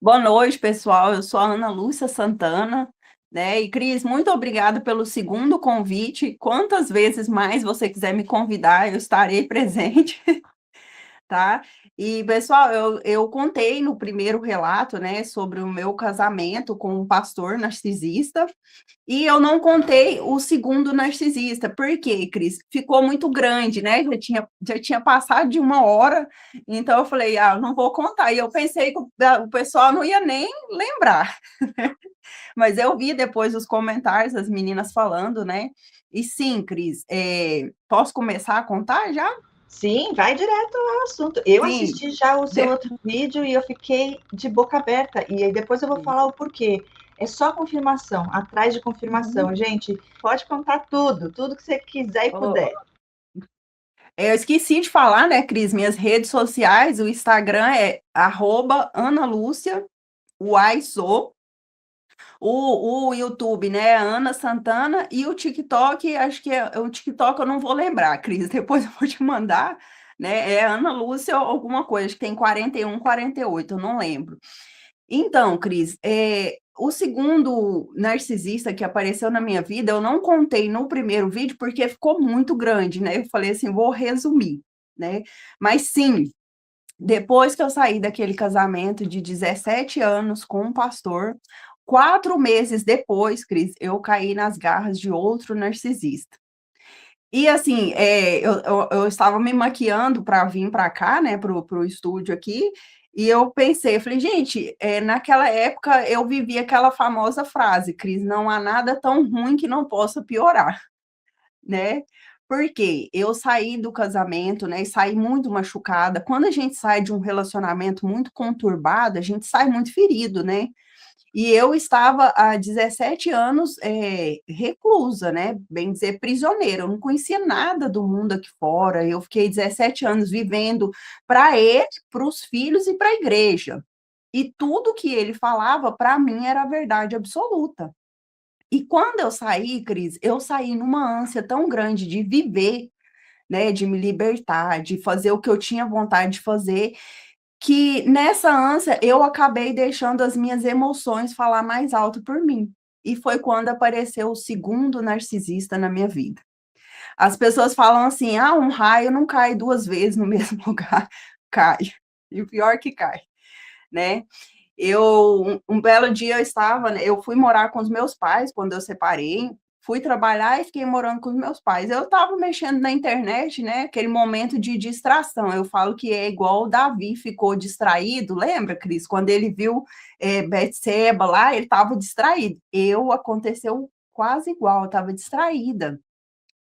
Boa noite, pessoal. Eu sou a Ana Lúcia Santana, né? E Cris, muito obrigada pelo segundo convite. Quantas vezes mais você quiser me convidar, eu estarei presente, tá? E, pessoal, eu contei no primeiro relato, né, sobre o meu casamento com um pastor narcisista, e eu não contei o segundo narcisista. Por quê, Cris? Ficou muito grande, né? Já tinha passado de uma hora, então eu falei, eu não vou contar. E eu pensei que o pessoal não ia nem lembrar. Mas eu vi depois os comentários, as meninas falando, né? E sim, Cris, posso começar a contar já? Sim, vai direto ao assunto. Eu Sim. assisti já o seu De- outro vídeo e eu fiquei de boca aberta. E aí depois eu vou falar o porquê. É só confirmação, atrás de confirmação. Uhum. Gente, pode contar tudo, tudo que você quiser e Oh, puder. eu esqueci de falar, né, Cris? Minhas redes sociais, o Instagram é @AnaLúcia, o YouTube, né, Ana Santana, e o TikTok, acho que o TikTok eu não vou lembrar, Cris, depois eu vou te mandar, né, é Ana Lúcia ou alguma coisa, acho que tem 41, 48, eu não lembro. Então, Cris, o segundo narcisista que apareceu na minha vida, eu não contei no primeiro vídeo porque ficou muito grande, né? Eu falei assim, vou resumir, né? Mas sim, depois que eu saí daquele casamento de 17 anos com um pastor, 4 meses depois, Cris, eu caí nas garras de outro narcisista. E assim, eu estava me maquiando para vir para cá, né, pro estúdio aqui, e eu pensei, eu falei, gente, naquela época eu vivi aquela famosa frase, Cris, não há nada tão ruim que não possa piorar, né? Porque eu saí do casamento, né, e saí muito machucada. Quando a gente sai de um relacionamento muito conturbado, a gente sai muito ferido, né? E eu estava há 17 anos reclusa, né? Bem dizer, prisioneira. Eu não conhecia nada do mundo aqui fora. Eu fiquei 17 anos vivendo para ele, para os filhos e para a igreja. E tudo que ele falava, para mim, era a verdade absoluta. E quando eu saí, Cris, eu saí numa ânsia tão grande de viver, né, de me libertar, de fazer o que eu tinha vontade de fazer, que nessa ânsia eu acabei deixando as minhas emoções falar mais alto por mim. E foi quando apareceu o segundo narcisista na minha vida. As pessoas falam assim: ah, um raio não cai duas vezes no mesmo lugar. Cai. E o pior que cai, né? Um belo dia eu estava, né, eu fui morar com os meus pais quando eu separei, fui trabalhar e fiquei morando com os meus pais. Eu estava mexendo na internet, né, aquele momento de distração. Eu falo que é igual o Davi ficou distraído, lembra, Cris? Quando ele viu Betseba lá, ele estava distraído. Aconteceu quase igual, eu estava distraída.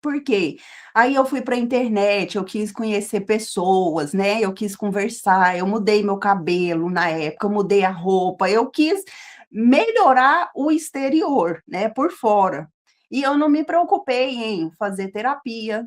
Por quê? Aí eu fui para a internet, eu quis conhecer pessoas, né? Eu quis conversar, eu mudei meu cabelo na época, eu mudei a roupa, eu quis melhorar o exterior, né? Por fora. E eu não me preocupei em fazer terapia.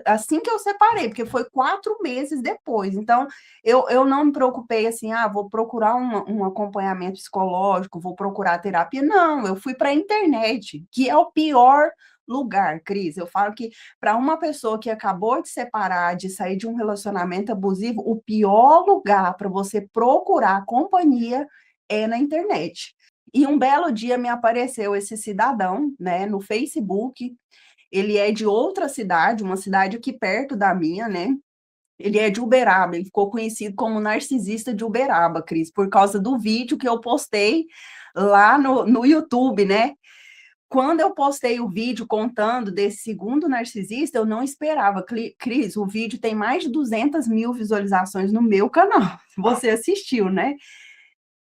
Assim que eu separei, porque foi 4 meses depois. Então, eu não me preocupei assim, vou procurar um acompanhamento psicológico, vou procurar terapia. Não, eu fui para a internet, que é o pior lugar, Cris. Eu falo que para uma pessoa que acabou de separar, de sair de um relacionamento abusivo, o pior lugar para você procurar companhia é na internet. E um belo dia me apareceu esse cidadão, né, no Facebook. Ele é de outra cidade, uma cidade aqui perto da minha, né? Ele é de Uberaba, ele ficou conhecido como narcisista de Uberaba, Cris, por causa do vídeo que eu postei lá no YouTube, né? Quando eu postei o vídeo contando desse segundo narcisista, eu não esperava. Cris, o vídeo tem mais de 200 mil visualizações no meu canal. Você assistiu, né?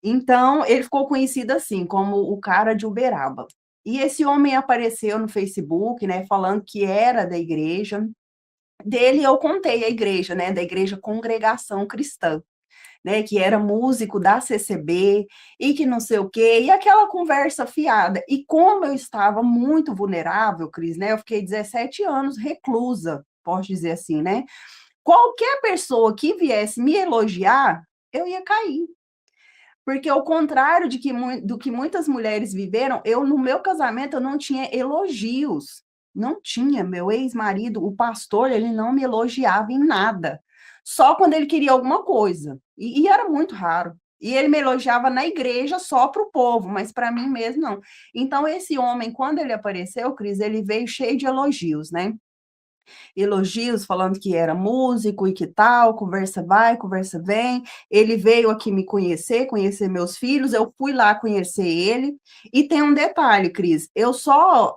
Então, ele ficou conhecido assim, como o cara de Uberaba. E esse homem apareceu no Facebook, né, falando que era da igreja. Dele eu contei a igreja, né, da igreja Congregação Cristã, né, que era músico da CCB e que não sei o quê, e aquela conversa fiada. E como eu estava muito vulnerável, Cris, né, eu fiquei 17 anos reclusa, posso dizer assim, né? Qualquer pessoa que viesse me elogiar, eu ia cair. Porque ao contrário do que muitas mulheres viveram, no meu casamento eu não tinha elogios. Não tinha. Meu ex-marido, o pastor, ele não me elogiava em nada. Só quando ele queria alguma coisa. E era muito raro. E ele me elogiava na igreja só para o povo, mas para mim mesmo não. Então, esse homem, quando ele apareceu, Cris, ele veio cheio de elogios, né? Elogios falando que era músico e que tal, conversa vai, conversa vem. Ele veio aqui me conhecer, conhecer meus filhos, eu fui lá conhecer ele. E tem um detalhe, Cris, eu só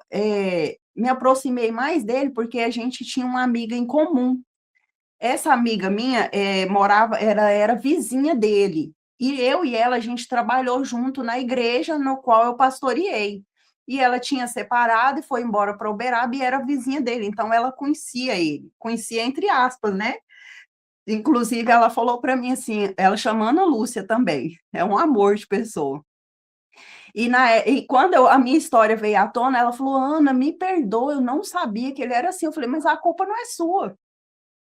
me aproximei mais dele porque a gente tinha uma amiga em comum. Essa amiga minha morava, era vizinha dele. E eu e ela, a gente trabalhou junto na igreja no qual eu pastoreei. E ela tinha separado e foi embora para Uberaba e era vizinha dele. Então ela conhecia ele, conhecia entre aspas, né? Inclusive ela falou para mim assim, ela chama Ana Lúcia também, é um amor de pessoa. E quando a minha história veio à tona, ela falou: Ana, me perdoa, eu não sabia que ele era assim. Eu falei: mas a culpa não é sua.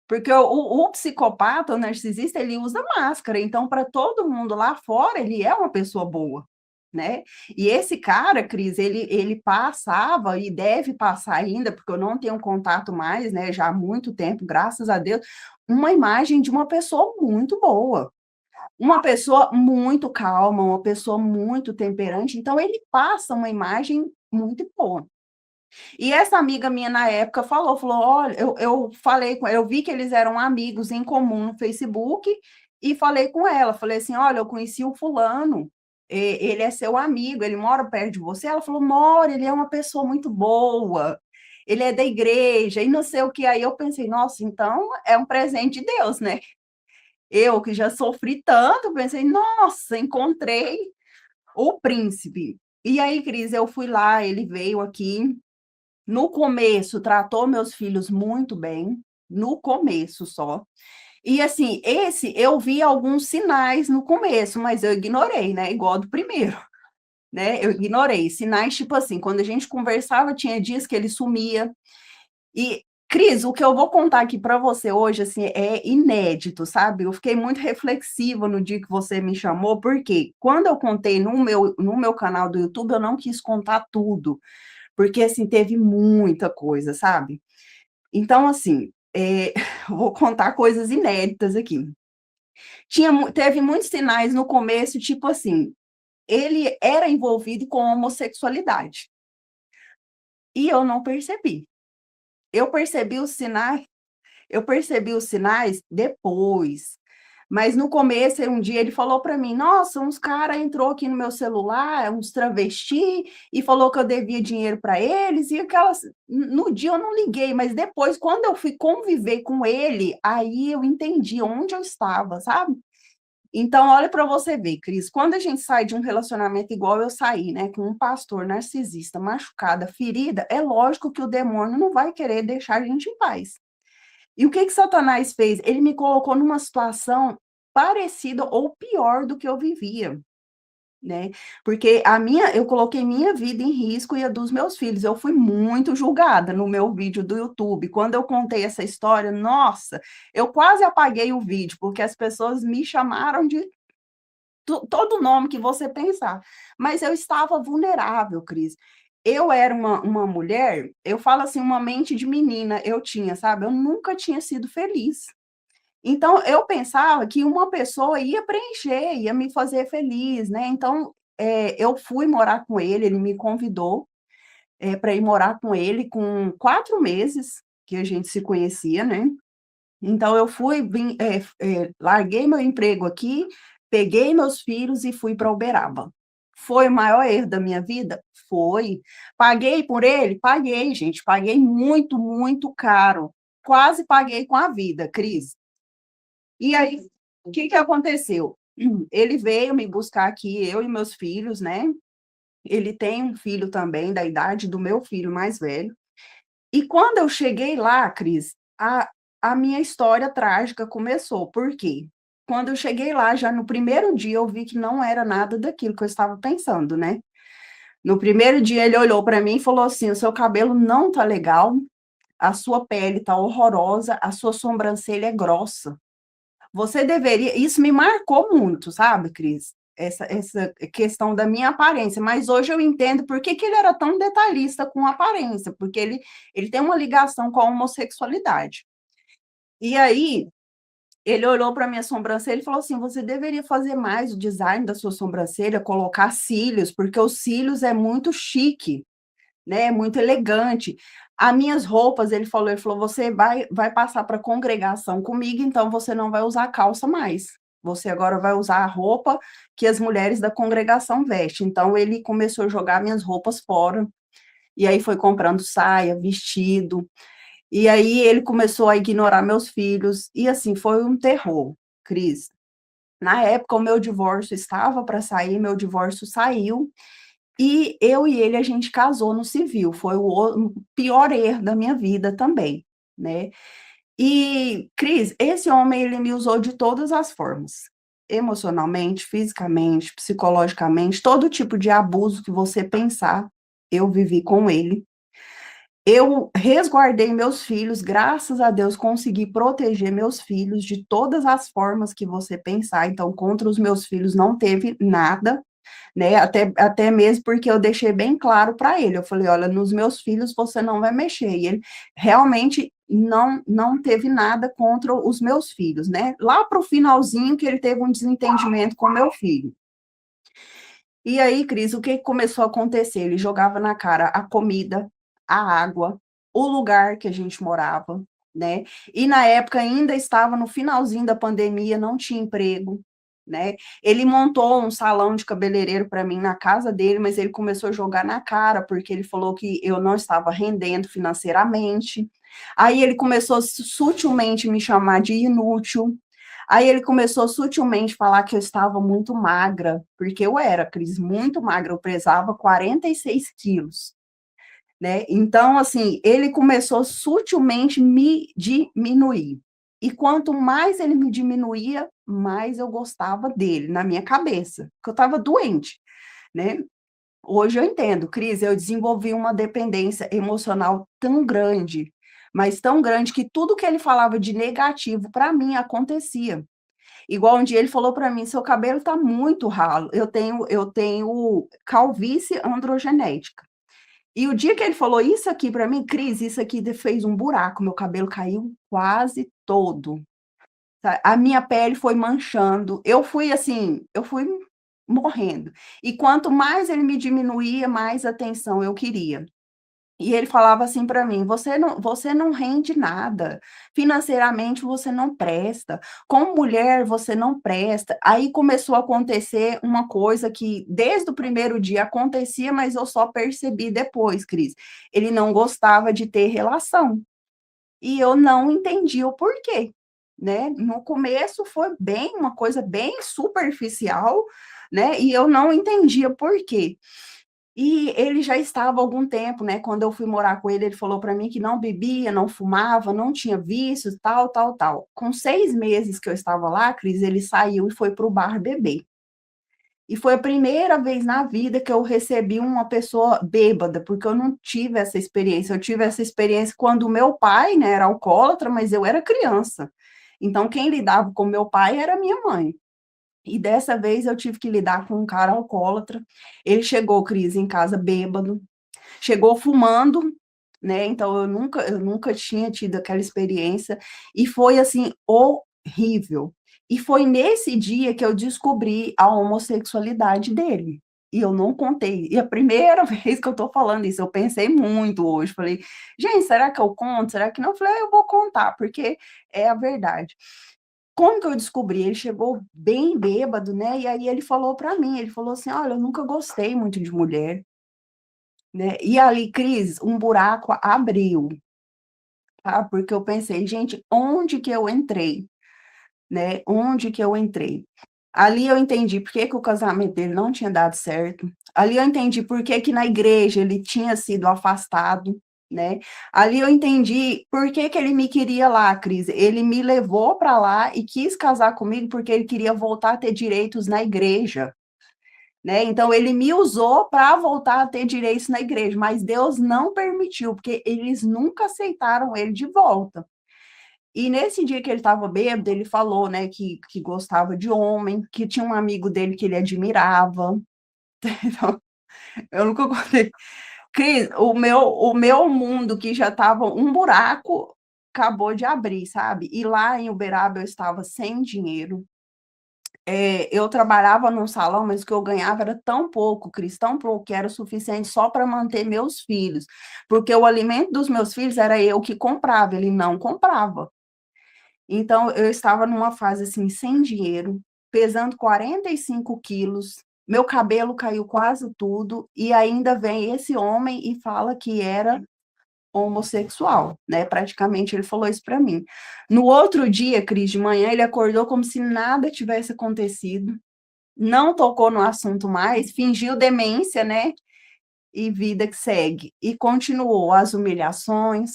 Porque o psicopata, o narcisista, ele usa máscara, então para todo mundo lá fora, ele é uma pessoa boa, né? E esse cara, Cris, ele passava e deve passar ainda, porque eu não tenho contato mais, né, já há muito tempo, graças a Deus, uma imagem de uma pessoa muito boa, uma pessoa muito calma, uma pessoa muito temperante, então ele passa uma imagem muito boa. E essa amiga minha na época falou, olha, eu falei com ela, eu vi que eles eram amigos em comum no Facebook e falei com ela, falei assim, olha, eu conheci o fulano, ele é seu amigo, ele mora perto de você? Ela falou, mora, ele é uma pessoa muito boa, ele é da igreja e não sei o que. Aí eu pensei, nossa, então é um presente de Deus, né? Eu que já sofri tanto, pensei, nossa, encontrei o príncipe. E aí, Cris, eu fui lá, ele veio aqui, no começo, tratou meus filhos muito bem, no começo só. E assim, esse eu vi alguns sinais no começo, mas eu ignorei, né? Igual do primeiro, né? Eu ignorei. Sinais tipo assim, quando a gente conversava, tinha dias que ele sumia. E, Cris, o que eu vou contar aqui para você hoje, assim, é inédito, sabe? Eu fiquei muito reflexiva no dia que você me chamou, porque quando eu contei no meu canal do YouTube, eu não quis contar tudo porque assim teve muita coisa, sabe? Então, assim, vou contar coisas inéditas aqui. Teve muitos sinais no começo, tipo assim, ele era envolvido com homossexualidade. E eu não percebi. Eu percebi os sinais, eu percebi os sinais depois. Mas no começo, um dia ele falou para mim: Nossa, uns caras entrou aqui no meu celular, uns travesti, e falou que eu devia dinheiro para eles. E aquelas. No dia eu não liguei, mas depois, quando eu fui conviver com ele, aí eu entendi onde eu estava, sabe? Então, olha para você ver, Cris, quando a gente sai de um relacionamento igual eu saí, né, com um pastor narcisista, machucada, ferida, é lógico que o demônio não vai querer deixar a gente em paz. E o que que Satanás fez? Ele me colocou numa situação parecida ou pior do que eu vivia, né? Porque eu coloquei minha vida em risco e a dos meus filhos. Eu fui muito julgada no meu vídeo do YouTube. Quando eu contei essa história, nossa, eu quase apaguei o vídeo, porque as pessoas me chamaram de todo nome que você pensar. Mas eu estava vulnerável, Cris. Eu era uma mulher, eu falo assim, uma mente de menina, eu tinha, sabe? Eu nunca tinha sido feliz. Então, eu pensava que uma pessoa ia preencher, ia me fazer feliz, né? Então, eu fui morar com ele me convidou para ir morar com ele com 4 meses que a gente se conhecia, né? Então, eu larguei meu emprego aqui, peguei meus filhos e fui para Uberaba. Foi o maior erro da minha vida? Foi. Paguei por ele? Paguei, gente. Paguei muito, muito caro. Quase paguei com a vida, Cris. E aí, o que que aconteceu? Ele veio me buscar aqui, eu e meus filhos, né? Ele tem um filho também, da idade do meu filho mais velho. E quando eu cheguei lá, Cris, a minha história trágica começou. Por quê? Quando eu cheguei lá, já no primeiro dia, eu vi que não era nada daquilo que eu estava pensando, né? No primeiro dia, ele olhou para mim e falou assim: o seu cabelo não tá legal, a sua pele tá horrorosa, a sua sobrancelha é grossa. Você deveria. Isso me marcou muito, sabe, Cris? Essa questão da minha aparência. Mas hoje eu entendo por que, que ele era tão detalhista com a aparência, porque ele tem uma ligação com a homossexualidade. E aí, Ele olhou para minha sobrancelha e falou assim: você deveria fazer mais o design da sua sobrancelha, colocar cílios, porque os cílios é muito chique, né? É muito elegante. As minhas roupas, ele falou, você vai passar para congregação comigo, então você não vai usar calça mais. Você agora vai usar a roupa que as mulheres da congregação vestem. Então ele começou a jogar minhas roupas fora, e aí foi comprando saia, vestido. E aí ele começou a ignorar meus filhos, e assim, foi um terror, Cris. Na época, o meu divórcio estava para sair, meu divórcio saiu, e eu e ele, a gente casou no civil, foi o pior erro da minha vida também, né. E, Cris, esse homem, ele me usou de todas as formas, emocionalmente, fisicamente, psicologicamente, todo tipo de abuso que você pensar, eu vivi com ele. Eu resguardei meus filhos, graças a Deus consegui proteger meus filhos de todas as formas que você pensar, então contra os meus filhos não teve nada, né, até mesmo porque eu deixei bem claro para ele, eu falei: "Olha, nos meus filhos você não vai mexer", e ele realmente não teve nada contra os meus filhos, né. Lá para o finalzinho que ele teve um desentendimento com meu filho. E aí, Cris, o que começou a acontecer? Ele jogava na cara a comida, a água, o lugar que a gente morava, né? E na época ainda estava no finalzinho da pandemia, não tinha emprego, né? Ele montou um salão de cabeleireiro para mim na casa dele, mas ele começou a jogar na cara, porque ele falou que eu não estava rendendo financeiramente. Aí ele começou sutilmente me chamar de inútil, aí ele começou sutilmente a falar que eu estava muito magra, porque eu era, Cris, muito magra, eu pesava 46 quilos, né? Então, assim, ele começou sutilmente me diminuir. E quanto mais ele me diminuía, mais eu gostava dele, na minha cabeça, porque eu estava doente, né? Hoje eu entendo, Cris, eu desenvolvi uma dependência emocional tão grande, mas tão grande que tudo que ele falava de negativo para mim acontecia. Igual um dia ele falou para mim: "Seu cabelo tá muito ralo". Eu tenho calvície androgenética. E o dia que ele falou isso aqui para mim: "Cris, isso aqui fez um buraco, meu cabelo caiu quase todo". A minha pele foi manchando, eu fui morrendo. E quanto mais ele me diminuía, mais atenção eu queria. E ele falava assim para mim: você não rende nada, financeiramente você não presta, como mulher você não presta". Aí começou a acontecer uma coisa que desde o primeiro dia acontecia, mas eu só percebi depois, Cris, ele não gostava de ter relação, e eu não entendi o porquê, né. No começo foi bem uma coisa bem superficial, né, e eu não entendia por quê. E ele já estava há algum tempo, né, quando eu fui morar com ele falou para mim que não bebia, não fumava, não tinha vícios, tal, tal, tal. Com 6 meses que eu estava lá, Cris, ele saiu e foi para o bar beber. E foi a primeira vez na vida que eu recebi uma pessoa bêbada, porque eu não tive essa experiência, eu tive essa experiência quando o meu pai, né, era alcoólatra, mas eu era criança. Então quem lidava com meu pai era minha mãe. E dessa vez eu tive que lidar com um cara alcoólatra. Ele chegou, Cris, em casa bêbado, chegou fumando, né, então eu nunca tinha tido aquela experiência, e foi, assim, horrível. E foi nesse dia que eu descobri a homossexualidade dele, e eu não contei. E a primeira vez que eu tô falando isso, eu pensei muito hoje, falei: "Gente, será que eu conto? Será que não?" Eu falei: "Ah, eu vou contar, porque é a verdade". Como que eu descobri? Ele chegou bem bêbado, né, e aí ele falou pra mim, ele falou assim: "Olha, eu nunca gostei muito de mulher", né, e ali, Cris, um buraco abriu, tá, porque eu pensei: "Gente, onde que eu entrei?", né, onde que eu entrei? Ali eu entendi por que que o casamento dele não tinha dado certo, ali eu entendi por que que na igreja ele tinha sido afastado, né, ali eu entendi por que que ele me queria lá, Cris, ele me levou para lá e quis casar comigo porque ele queria voltar a ter direitos na igreja, né, então ele me usou para voltar a ter direitos na igreja, mas Deus não permitiu, porque eles nunca aceitaram ele de volta. E nesse dia que ele estava bêbado, ele falou, né, que gostava de homem, que tinha um amigo dele que ele admirava. Então, eu nunca contei. Cris, o meu mundo que já estava um buraco, acabou de abrir, sabe? E lá em Uberaba eu estava sem dinheiro. Eu trabalhava num salão, mas o que eu ganhava era tão pouco, Cris, tão pouco, que era o suficiente só para manter meus filhos. Porque o alimento dos meus filhos era eu que comprava, ele não comprava. Então, eu estava numa fase assim, sem dinheiro, pesando 45 quilos, meu cabelo caiu quase tudo, e ainda vem esse homem e fala que era homossexual, né? Praticamente ele falou isso para mim. No outro dia, Cris, de manhã, ele acordou como se nada tivesse acontecido, não tocou no assunto mais, fingiu demência, né? E vida que segue. E continuou as humilhações.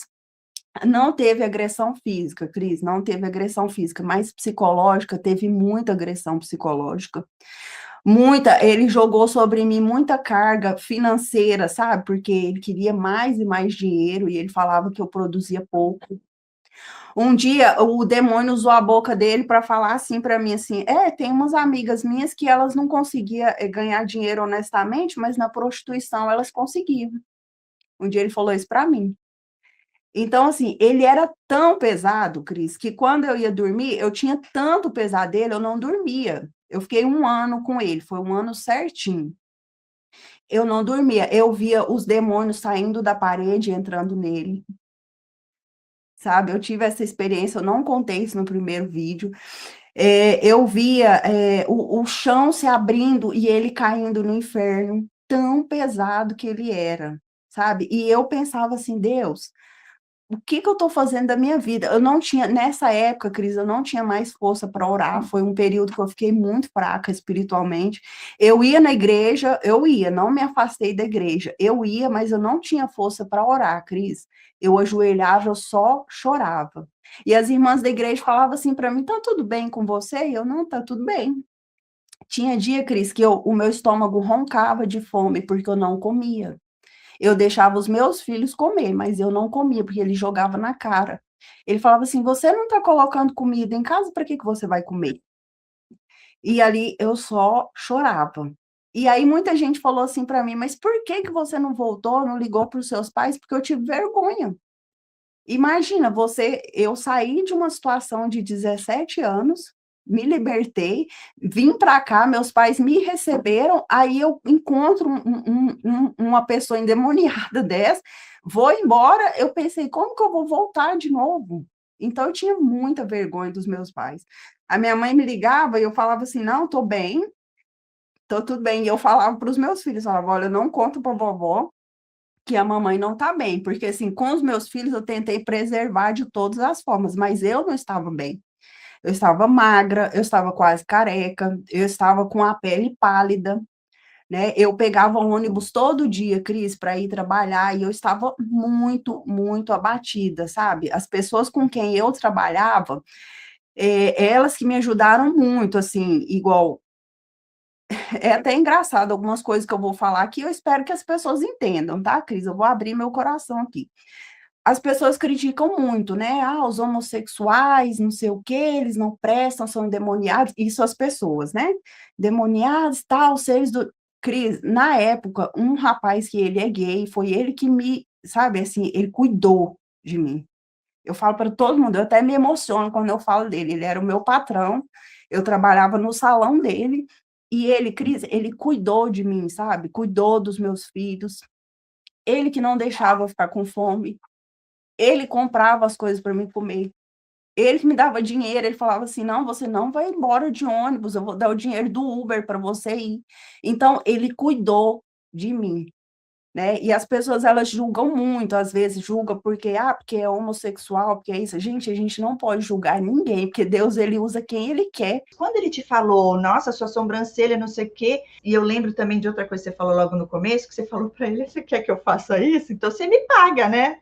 Não teve agressão física, Cris, não teve agressão física, mas psicológica, teve muita agressão psicológica. Muita, ele jogou sobre mim muita carga financeira, sabe? Porque ele queria mais e mais dinheiro e ele falava que eu produzia pouco. Um dia o demônio usou a boca dele para falar assim para mim assim: tem umas amigas minhas que elas não conseguiam ganhar dinheiro honestamente, mas na prostituição elas conseguiam. Um dia ele falou isso para mim. Então, assim, ele era tão pesado, Cris, que quando eu ia dormir, eu tinha tanto pesadelo, eu não dormia. Eu fiquei 1 ano com ele, foi 1 ano certinho. Eu não dormia, eu via os demônios saindo da parede e entrando nele, sabe? Eu tive essa experiência, eu não contei isso no primeiro vídeo. Eu via o chão se abrindo e ele caindo no inferno, tão pesado que ele era, sabe? E eu pensava assim, Deus, o que que eu estou fazendo da minha vida? Eu não tinha, nessa época, Cris, eu não tinha mais força para orar, foi um período que eu fiquei muito fraca espiritualmente. Eu ia na igreja, não me afastei da igreja, eu ia, mas eu não tinha força para orar, Cris. Eu ajoelhava, eu só chorava. E as irmãs da igreja falavam assim para mim, tá tudo bem com você? E eu, não, tá tudo bem. Tinha dia, Cris, que o meu estômago roncava de fome, porque eu não comia. Eu deixava os meus filhos comer, mas eu não comia, porque ele jogava na cara. Ele falava assim: você não está colocando comida em casa, para que que você vai comer? E ali eu só chorava. E aí muita gente falou assim para mim: mas por que que você não voltou, não ligou para os seus pais? Porque eu tive vergonha. Imagina, eu saí de uma situação de 17 anos, me libertei, vim para cá, meus pais me receberam, aí eu encontro uma pessoa endemoniada dessa, vou embora, eu pensei, como que eu vou voltar de novo? Então eu tinha muita vergonha dos meus pais. A minha mãe me ligava e eu falava assim, não, tô bem, tô tudo bem. E eu falava para os meus filhos, falava, olha, eu não conto para vovó, que a mamãe não está bem, porque assim, com os meus filhos eu tentei preservar de todas as formas, mas eu não estava bem. Eu estava magra, eu estava quase careca, eu estava com a pele pálida, né? Eu pegava o ônibus todo dia, Cris, para ir trabalhar, e eu estava muito, muito abatida, sabe? As pessoas com quem eu trabalhava, elas que me ajudaram muito, assim, igual é até engraçado algumas coisas que eu vou falar aqui, eu espero que as pessoas entendam, tá, Cris? Eu vou abrir meu coração aqui. As pessoas criticam muito, né? Ah, os homossexuais, não sei o quê, eles não prestam, são endemoniados. Isso as pessoas, né? Demoniados, tal, seres do... Cris, na época, um rapaz que ele é gay, foi ele que me, sabe, assim, ele cuidou de mim. Eu falo para todo mundo, eu até me emociono quando eu falo dele. Ele era o meu patrão, eu trabalhava no salão dele, e ele, Cris, ele cuidou de mim, sabe? Cuidou dos meus filhos. Ele que não deixava eu ficar com fome. Ele comprava as coisas para mim comer. Ele que me dava dinheiro, ele falava assim: não, você não vai embora de ônibus, eu vou dar o dinheiro do Uber para você ir. Então, ele cuidou de mim, né? E as pessoas elas julgam muito, às vezes julgam porque é homossexual, porque é isso. Gente, a gente não pode julgar ninguém, porque Deus ele usa quem ele quer. Quando ele te falou, nossa, sua sobrancelha, não sei o quê, e eu lembro também de outra coisa que você falou logo no começo, que você falou para ele, você quer que eu faça isso? Então você me paga, né?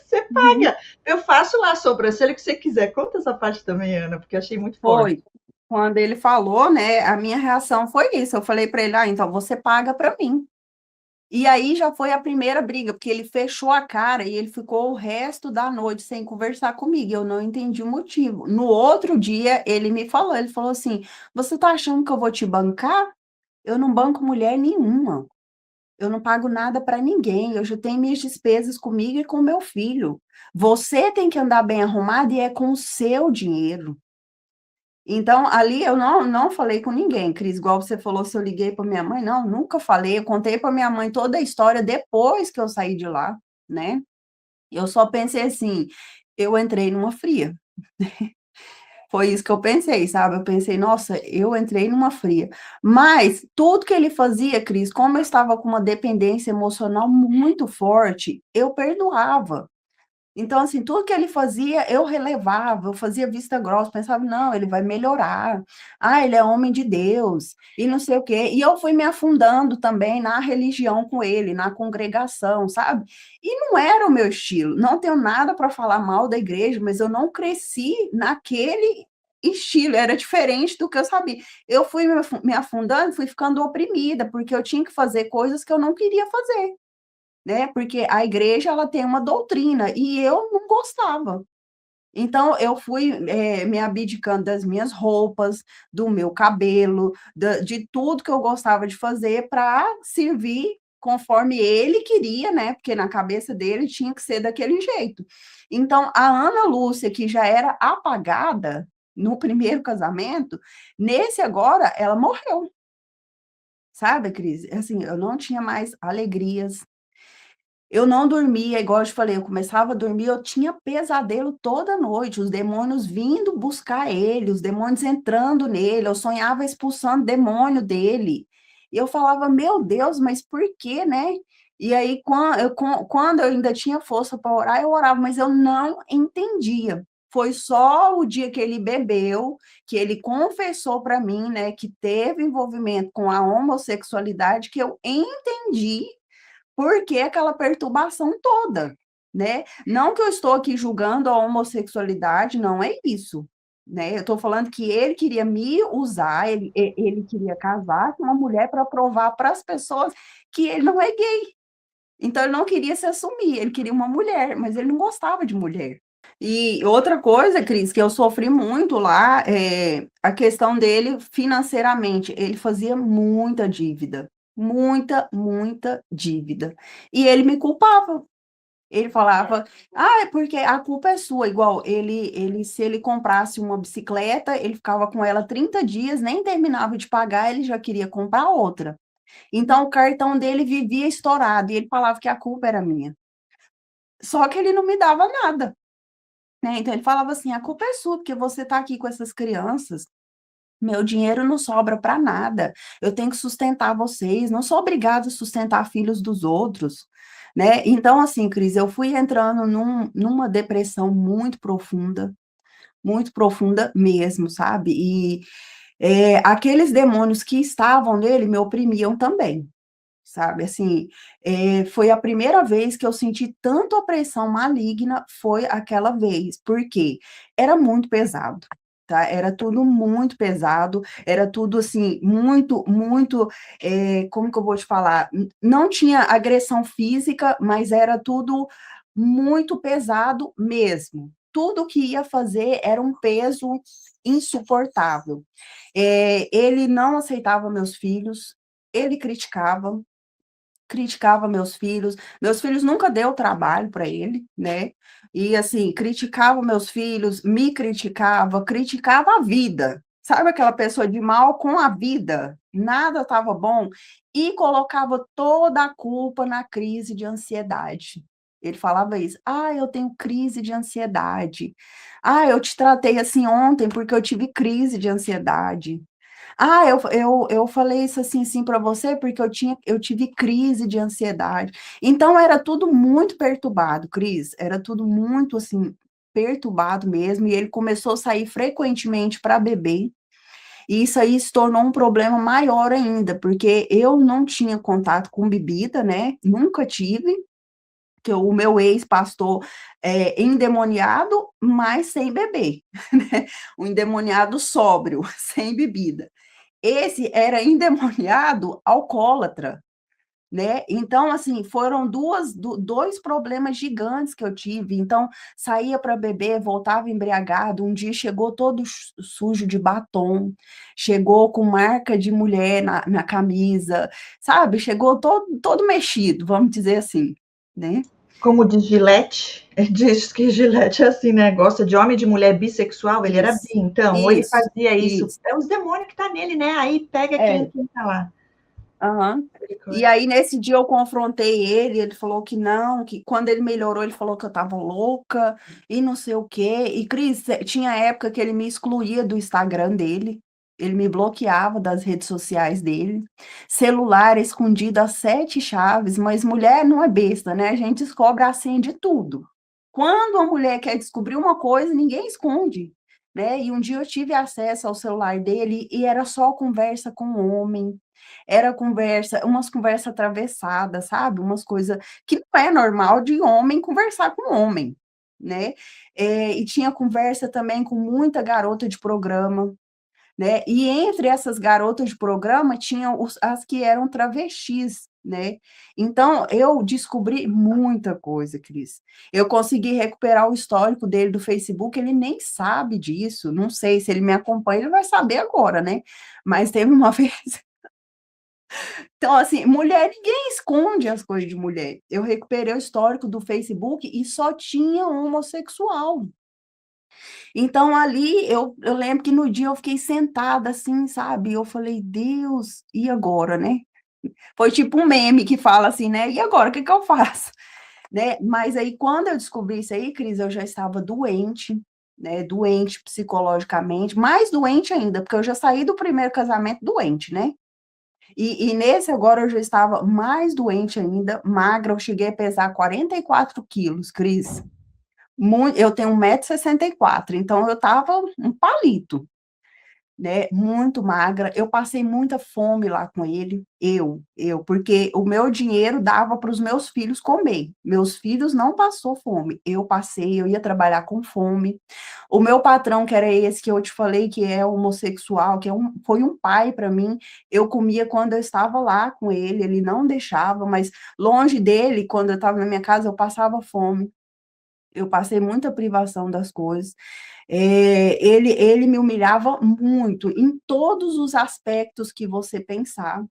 Você paga. Eu faço lá a sobrancelha que você quiser. Conta essa parte também, Ana, porque eu achei muito forte. Foi. Quando ele falou, né, a minha reação foi isso. Eu falei para ele: então você paga para mim. E aí já foi a primeira briga, porque ele fechou a cara e ele ficou o resto da noite sem conversar comigo. Eu não entendi o motivo. No outro dia, ele falou assim: você tá achando que eu vou te bancar? Eu não banco mulher nenhuma. Eu não pago nada para ninguém, eu já tenho minhas despesas comigo e com meu filho. Você tem que andar bem arrumado e é com o seu dinheiro. Então, ali eu não falei com ninguém, Cris, igual você falou, se eu liguei para minha mãe, não, nunca falei, eu contei para minha mãe toda a história depois que eu saí de lá, né? Eu só pensei assim, eu entrei numa fria. Foi isso que eu pensei, sabe? Eu pensei, nossa, eu entrei numa fria. Mas tudo que ele fazia, Cris, como eu estava com uma dependência emocional muito forte, eu perdoava. Então, assim, tudo que ele fazia, eu relevava, eu fazia vista grossa, pensava, não, ele vai melhorar. Ah, ele é homem de Deus, e não sei o quê. E eu fui me afundando também na religião com ele, na congregação, sabe? E não era o meu estilo. Não tenho nada para falar mal da igreja, mas eu não cresci naquele estilo, era diferente do que eu sabia. Eu fui me afundando, fui ficando oprimida, porque eu tinha que fazer coisas que eu não queria fazer, né? Porque a igreja ela tem uma doutrina e eu não gostava. Então eu fui me abdicando das minhas roupas, do meu cabelo, de tudo que eu gostava de fazer para servir conforme ele queria, né? Porque na cabeça dele tinha que ser daquele jeito. Então a Ana Lúcia, que já era apagada no primeiro casamento, nesse agora ela morreu. Sabe, Cris? Assim, eu não tinha mais alegrias, eu não dormia, igual eu te falei, eu começava a dormir, eu tinha pesadelo toda noite, os demônios vindo buscar ele, os demônios entrando nele, eu sonhava expulsando demônio dele. E eu falava, meu Deus, mas por quê, né? E aí, quando eu ainda tinha força para orar, eu orava, mas eu não entendia. Foi só o dia que ele bebeu, que ele confessou para mim, né, que teve envolvimento com a homossexualidade, que eu entendi porque aquela perturbação toda, né? Não que eu estou aqui julgando a homossexualidade, não é isso, né? Eu estou falando que ele queria me usar, ele queria casar com uma mulher para provar para as pessoas que ele não é gay. Então ele não queria se assumir, ele queria uma mulher, mas ele não gostava de mulher. E outra coisa, Cris, que eu sofri muito lá, é a questão dele financeiramente. Ele fazia muita dívida. E ele me culpava. Ele falava, ah, é porque a culpa é sua. Igual se ele comprasse uma bicicleta, ele ficava com ela 30 dias, nem terminava de pagar, ele já queria comprar outra. Então o cartão dele vivia estourado e ele falava que a culpa era minha. Só que ele não me dava nada. Né? Então ele falava assim: a culpa é sua, porque você está aqui com essas crianças. Meu dinheiro não sobra para nada. Eu tenho que sustentar vocês. Não sou obrigada a sustentar filhos dos outros. Né? Então, assim, Cris, eu fui entrando numa depressão muito profunda mesmo, sabe? E aqueles demônios que estavam nele me oprimiam também, sabe? Assim, foi a primeira vez que eu senti tanto opressão maligna, foi aquela vez, porque era muito pesado, tá? Era tudo muito pesado, era tudo assim, muito, como que eu vou te falar? Não tinha agressão física, mas era tudo muito pesado mesmo. Tudo que ia fazer era um peso insuportável. Ele não aceitava meus filhos, ele criticava meus filhos nunca deu trabalho para ele, né? E assim, criticava meus filhos, me criticava a vida. Sabe aquela pessoa de mal com a vida? Nada estava bom e colocava toda a culpa na crise de ansiedade. Ele falava isso. Ah, eu tenho crise de ansiedade. Ah, eu te tratei assim ontem porque eu tive crise de ansiedade. Ah, eu falei isso assim para você porque eu tive crise de ansiedade. Então era tudo muito perturbado, Cris, era tudo muito assim perturbado mesmo, e ele começou a sair frequentemente para beber. E isso aí se tornou um problema maior ainda, porque eu não tinha contato com bebida, né? Nunca tive, que o meu ex-pastor endemoniado, mas sem beber, né? Um endemoniado sóbrio, sem bebida. Esse era endemoniado alcoólatra. né? Então, assim, foram dois problemas gigantes que eu tive. Então, saía para beber, voltava embriagado. Um dia chegou todo sujo de batom, chegou com marca de mulher na camisa, sabe? Chegou todo mexido, vamos dizer assim, né? Como diz Gillette, diz que Gillette é assim, né? Gosta de homem e de mulher bissexual, ele era bi, Isso, então, ou ele isso, fazia isso. isso. É os demônios que tá nele, né? Aí pega É, quem tá lá. aham. E aí, nesse dia, eu confrontei ele falou que não, que quando ele melhorou, ele falou que eu estava louca e não sei o quê. E, Cris, tinha época que ele me excluía do Instagram dele, ele me bloqueava das redes sociais dele, celular escondido a 7 chaves, mas mulher não é besta, né? A gente descobre a senha de tudo. Quando a mulher quer descobrir uma coisa, ninguém esconde, né? E um dia eu tive acesso ao celular dele e era só conversa com o homem, era conversa, umas conversas atravessadas, sabe? Umas coisas que não é normal de homem conversar com homem, né? E tinha conversa também com muita garota de programa, né? E entre essas garotas de programa tinham as que eram travestis, né? Então eu descobri muita coisa, Cris. Eu consegui recuperar o histórico dele do Facebook, ele nem sabe disso. Não sei se ele me acompanha, ele vai saber agora, né? Mas teve uma vez. Então, assim, mulher, ninguém esconde as coisas de mulher. Eu recuperei o histórico do Facebook e só tinha homossexual. Então, ali, eu lembro que no dia eu fiquei sentada assim, sabe? Eu falei, Deus, e agora, né? Foi tipo um meme que fala assim, né? E agora, o que que eu faço? Né? Mas aí, quando eu descobri isso aí, Cris, eu já estava doente, né? Doente psicologicamente, mais doente ainda, porque eu já saí do primeiro casamento doente, né? E nesse agora eu já estava mais doente ainda, magra, eu cheguei a pesar 44 quilos, Cris. Eu tenho 1,64 m, então eu estava um palito, né? Muito magra. Eu passei muita fome lá com ele, porque o meu dinheiro dava para os meus filhos comer. Meus filhos não passou fome. Eu passei, eu ia trabalhar com fome. O meu patrão, que era esse que eu te falei, que é homossexual, foi um pai para mim. Eu comia quando eu estava lá com ele não deixava, mas longe dele, quando eu estava na minha casa, eu passava fome. Eu passei muita privação das coisas. Ele me humilhava muito, em todos os aspectos que você pensar.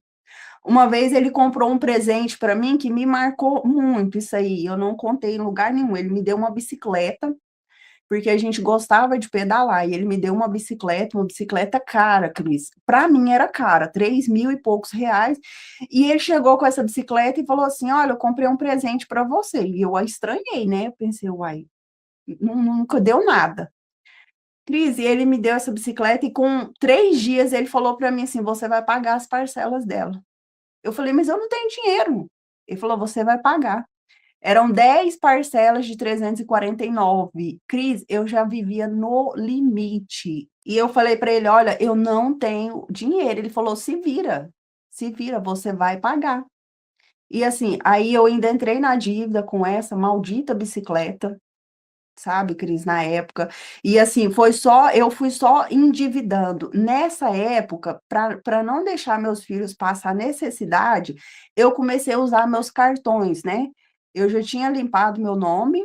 Uma vez ele comprou um presente para mim que me marcou muito, isso aí, eu não contei em lugar nenhum. Ele me deu uma bicicleta, porque a gente gostava de pedalar, e ele me deu uma bicicleta cara, Cris. Para mim era cara, 3.000 e poucos reais. E ele chegou com essa bicicleta e falou assim: Olha, eu comprei um presente para você. E eu a estranhei, né? Eu pensei, uai, nunca deu nada. Cris, e ele me deu essa bicicleta e com 3 dias ele falou para mim assim: Você vai pagar as parcelas dela. Eu falei, mas eu não tenho dinheiro. Ele falou, você vai pagar. Eram 10 parcelas de 349. Cris, eu já vivia no limite. E eu falei para ele, olha, eu não tenho dinheiro. Ele falou, se vira, você vai pagar. E assim, aí eu ainda entrei na dívida com essa maldita bicicleta, sabe, Cris, na época. E assim, eu fui só endividando. Nessa época, para não deixar meus filhos passar necessidade, eu comecei a usar meus cartões, né? Eu já tinha limpado meu nome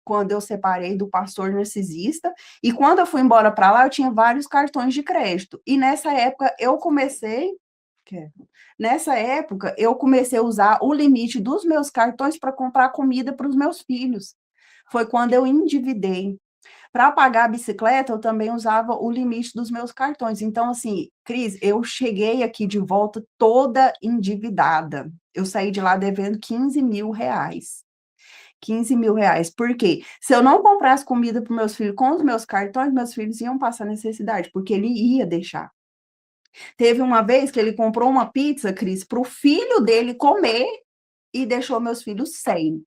quando eu separei do pastor narcisista, e quando eu fui embora para lá, eu tinha vários cartões de crédito. E nessa época, eu comecei a usar o limite dos meus cartões para comprar comida para os meus filhos. Foi quando eu endividei. Para pagar a bicicleta, eu também usava o limite dos meus cartões. Então, assim, Cris, eu cheguei aqui de volta toda endividada. Eu saí de lá devendo 15 mil reais. 15 mil reais. Por quê? Se eu não comprasse comida para meus filhos com os meus cartões, meus filhos iam passar necessidade, porque ele ia deixar. Teve uma vez que ele comprou uma pizza, Cris, para o filho dele comer e deixou meus filhos sem.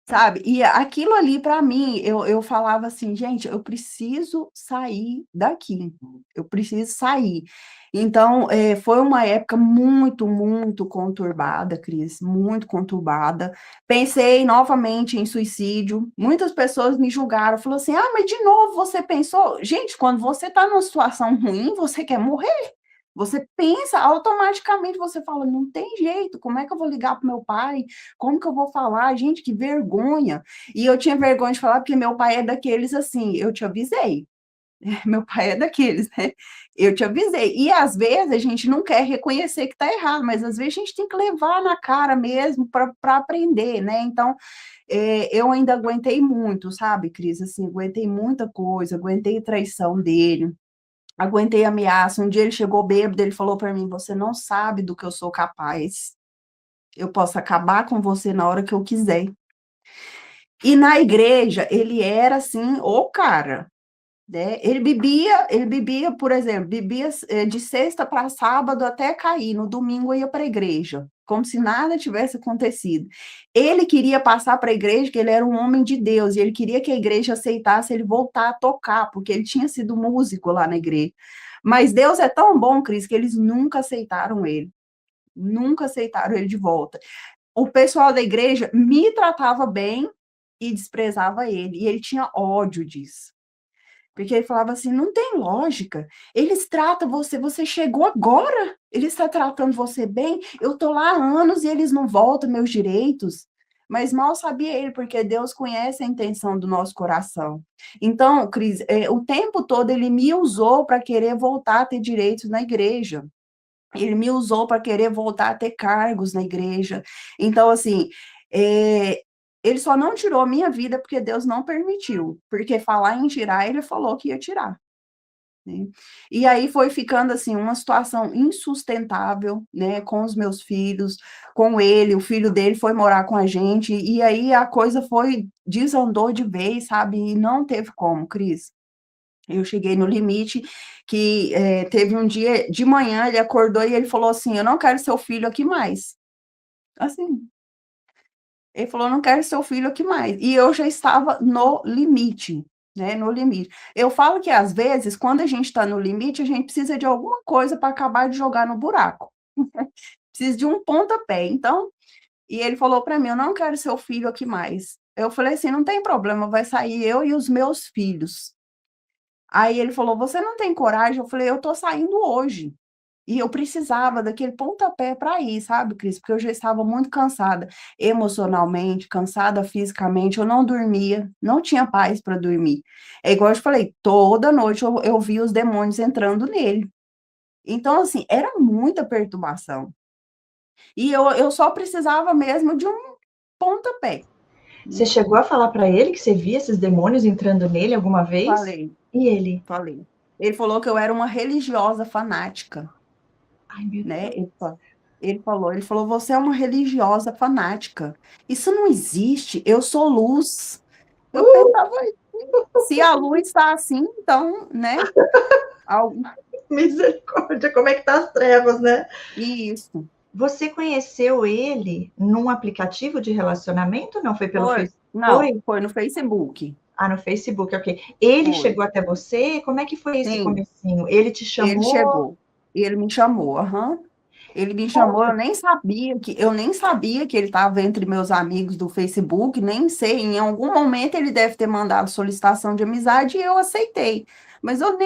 Sabe? E aquilo ali para mim, eu falava assim: "Gente, eu preciso sair daqui, eu preciso sair". Então, foi uma época muito, muito conturbada, Cris, muito conturbada. Pensei novamente em suicídio, muitas pessoas me julgaram, falou assim: "Ah, mas de novo você pensou?". Gente, quando você está numa situação ruim, você quer morrer, Você pensa, automaticamente você fala, não tem jeito, como é que eu vou ligar para meu pai? Como que eu vou falar? Gente, que vergonha. E eu tinha vergonha de falar, porque meu pai é daqueles assim, eu te avisei. Meu pai é daqueles, né? Eu te avisei. E às vezes a gente não quer reconhecer que está errado, mas às vezes a gente tem que levar na cara mesmo para aprender, né? Então, eu ainda aguentei muito, sabe, Cris? Assim, aguentei muita coisa, aguentei traição dele, aguentei ameaça. Um dia ele chegou bêbado, ele falou para mim: Você não sabe do que eu sou capaz. Eu posso acabar com você na hora que eu quiser. E na igreja, ele era assim, o cara. Né? Ele bebia, por exemplo, bebia de sexta para sábado até cair, no domingo ia para a igreja, como se nada tivesse acontecido. Ele queria passar para a igreja que ele era um homem de Deus, e ele queria que a igreja aceitasse ele voltar a tocar, porque ele tinha sido músico lá na igreja. Mas Deus é tão bom, Cris, que eles nunca aceitaram ele de volta. O pessoal da igreja me tratava bem e desprezava ele, e ele tinha ódio disso. Porque ele falava assim, não tem lógica. Eles tratam você, você chegou agora, ele está tratando você bem. Eu estou lá há anos e eles não voltam meus direitos. Mas mal sabia ele, porque Deus conhece a intenção do nosso coração. Então, Cris, o tempo todo ele me usou para querer voltar a ter direitos na igreja. Ele me usou para querer voltar a ter cargos na igreja. Então, assim, é, ele só não tirou a minha vida porque Deus não permitiu. Porque falar em tirar, ele falou que ia tirar. Né? E aí foi ficando, assim, uma situação insustentável, né, com os meus filhos, com ele, o filho dele foi morar com a gente, e aí a coisa desandou de vez, sabe? E não teve como, Cris. Eu cheguei no limite que teve um dia de manhã, ele acordou e ele falou assim: Eu não quero seu filho aqui mais. Assim, ele falou: Não quero seu filho aqui mais. E eu já estava no limite, né? No limite. Eu falo que às vezes, quando a gente está no limite, a gente precisa de alguma coisa para acabar de jogar no buraco. Precisa de um pontapé. Então, e ele falou para mim: Eu não quero seu filho aqui mais. Eu falei assim: Não tem problema, vai sair eu e os meus filhos. Aí ele falou: Você não tem coragem? Eu falei: Eu tô saindo hoje. E eu precisava daquele pontapé para ir, sabe, Cris? Porque eu já estava muito cansada emocionalmente, cansada fisicamente, eu não dormia, não tinha paz para dormir. É igual eu te falei, toda noite eu via os demônios entrando nele. Então, assim, era muita perturbação. E eu só precisava mesmo de um pontapé. Você chegou a falar para ele que você via esses demônios entrando nele alguma vez? Falei, E ele? falei. Ele falou que eu era uma religiosa fanática. Ai, meu Né? Deus. Ele falou, você é uma religiosa fanática. Isso não existe, eu sou luz. Eu pensava, se a luz está assim, então, né? Algo... Misericórdia, como é que tá as trevas, né? Isso. Você conheceu ele num aplicativo de relacionamento ou não? Foi pelo Foi, Facebook? não, Foi? foi no Facebook. Ah, no Facebook, ok. Ele Foi. chegou até você? Como é que foi esse Sim, comecinho? Ele te ele chamou? chegou. Ele me chamou, aham. Ele me chamou, eu nem sabia que ele estava entre meus amigos do Facebook, nem sei, em algum momento ele deve ter mandado solicitação de amizade e eu aceitei. Mas eu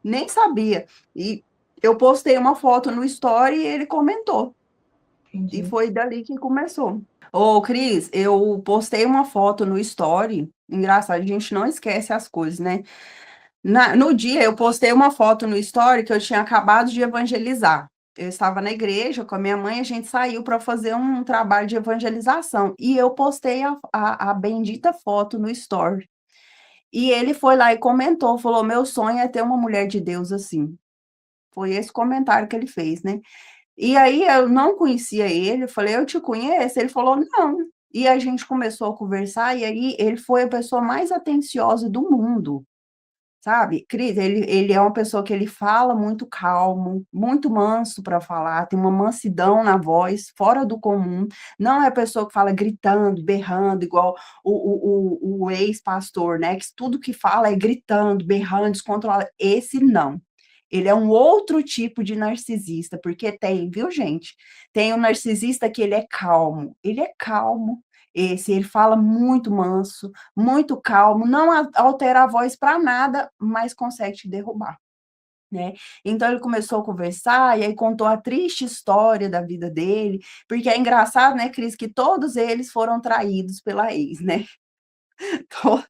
nem sabia. E eu postei uma foto no Story e ele comentou. E Entendi. foi dali que começou. Ô, Cris, eu postei uma foto no Story. Engraçado, a gente não esquece as coisas, né? No dia, eu postei uma foto no Story que eu tinha acabado de evangelizar. Eu estava na igreja com a minha mãe, a gente saiu para fazer um trabalho de evangelização. E eu postei a bendita foto no Story. E ele foi lá e comentou, falou: Meu sonho é ter uma mulher de Deus assim. Foi esse comentário que ele fez, né? E aí eu não conhecia ele, eu falei: Eu te conheço? Ele falou: Não. E a gente começou a conversar, e aí ele foi a pessoa mais atenciosa do mundo. Sabe, Cris, ele é uma pessoa que ele fala muito calmo, muito manso para falar, tem uma mansidão na voz, fora do comum. Não é a pessoa que fala gritando, berrando, igual o ex-pastor, né? Que tudo que fala é gritando, berrando, descontrolado. Esse não. Ele é um outro tipo de narcisista, porque tem, viu, gente? Tem um narcisista que ele é calmo, ele fala muito manso, muito calmo, não altera a voz para nada, mas consegue te derrubar. né. Então ele começou a conversar, e aí contou a triste história da vida dele, porque é engraçado, né, Cris, que todos eles foram traídos pela ex, né. To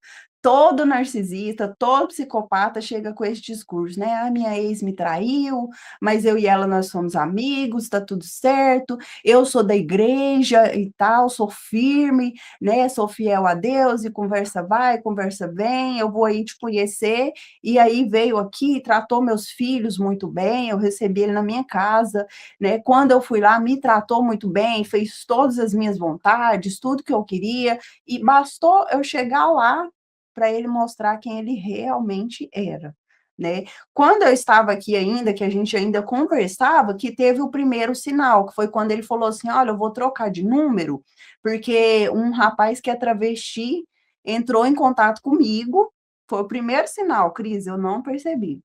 Todo narcisista, todo psicopata chega com esse discurso, né: "Ah, minha ex me traiu, mas eu e ela nós somos amigos, tá tudo certo, eu sou da igreja e tal, sou firme, né, sou fiel a Deus e conversa vai, conversa vem, eu vou aí te conhecer", e aí veio aqui, tratou meus filhos muito bem, eu recebi ele na minha casa, né, quando eu fui lá me tratou muito bem, fez todas as minhas vontades, tudo que eu queria, e bastou eu chegar lá para ele mostrar quem ele realmente era, né. Quando eu estava aqui ainda, que a gente ainda conversava, que teve o primeiro sinal, que foi quando ele falou assim: "Olha, eu vou trocar de número, porque um rapaz que é travesti entrou em contato comigo", foi o primeiro sinal, Cris, eu não percebi.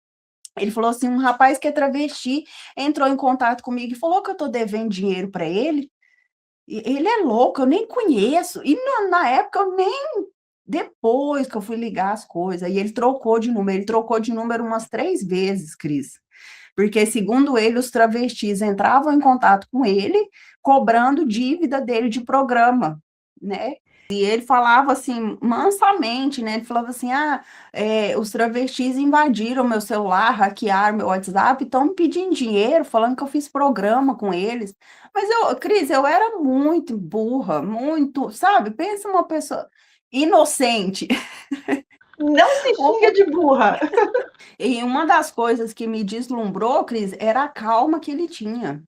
Ele falou assim: "Um rapaz que é travesti entrou em contato comigo e falou que eu estou devendo dinheiro para ele, e ele é louco, eu nem conheço", e na época eu nem depois que eu fui ligar as coisas, e ele trocou de número umas 3 vezes, Cris, porque segundo ele os travestis entravam em contato com ele, cobrando dívida dele de programa, né. E ele falava assim, mansamente, né, ele falava assim: "Ah, os travestis invadiram meu celular, hackearam meu WhatsApp, estão me pedindo dinheiro, falando que eu fiz programa com eles". Mas eu Cris, eu era muito burra, muito, sabe, pensa uma pessoa inocente. Não se xinga de burra. E uma das coisas que me deslumbrou, Cris, era a calma que ele tinha.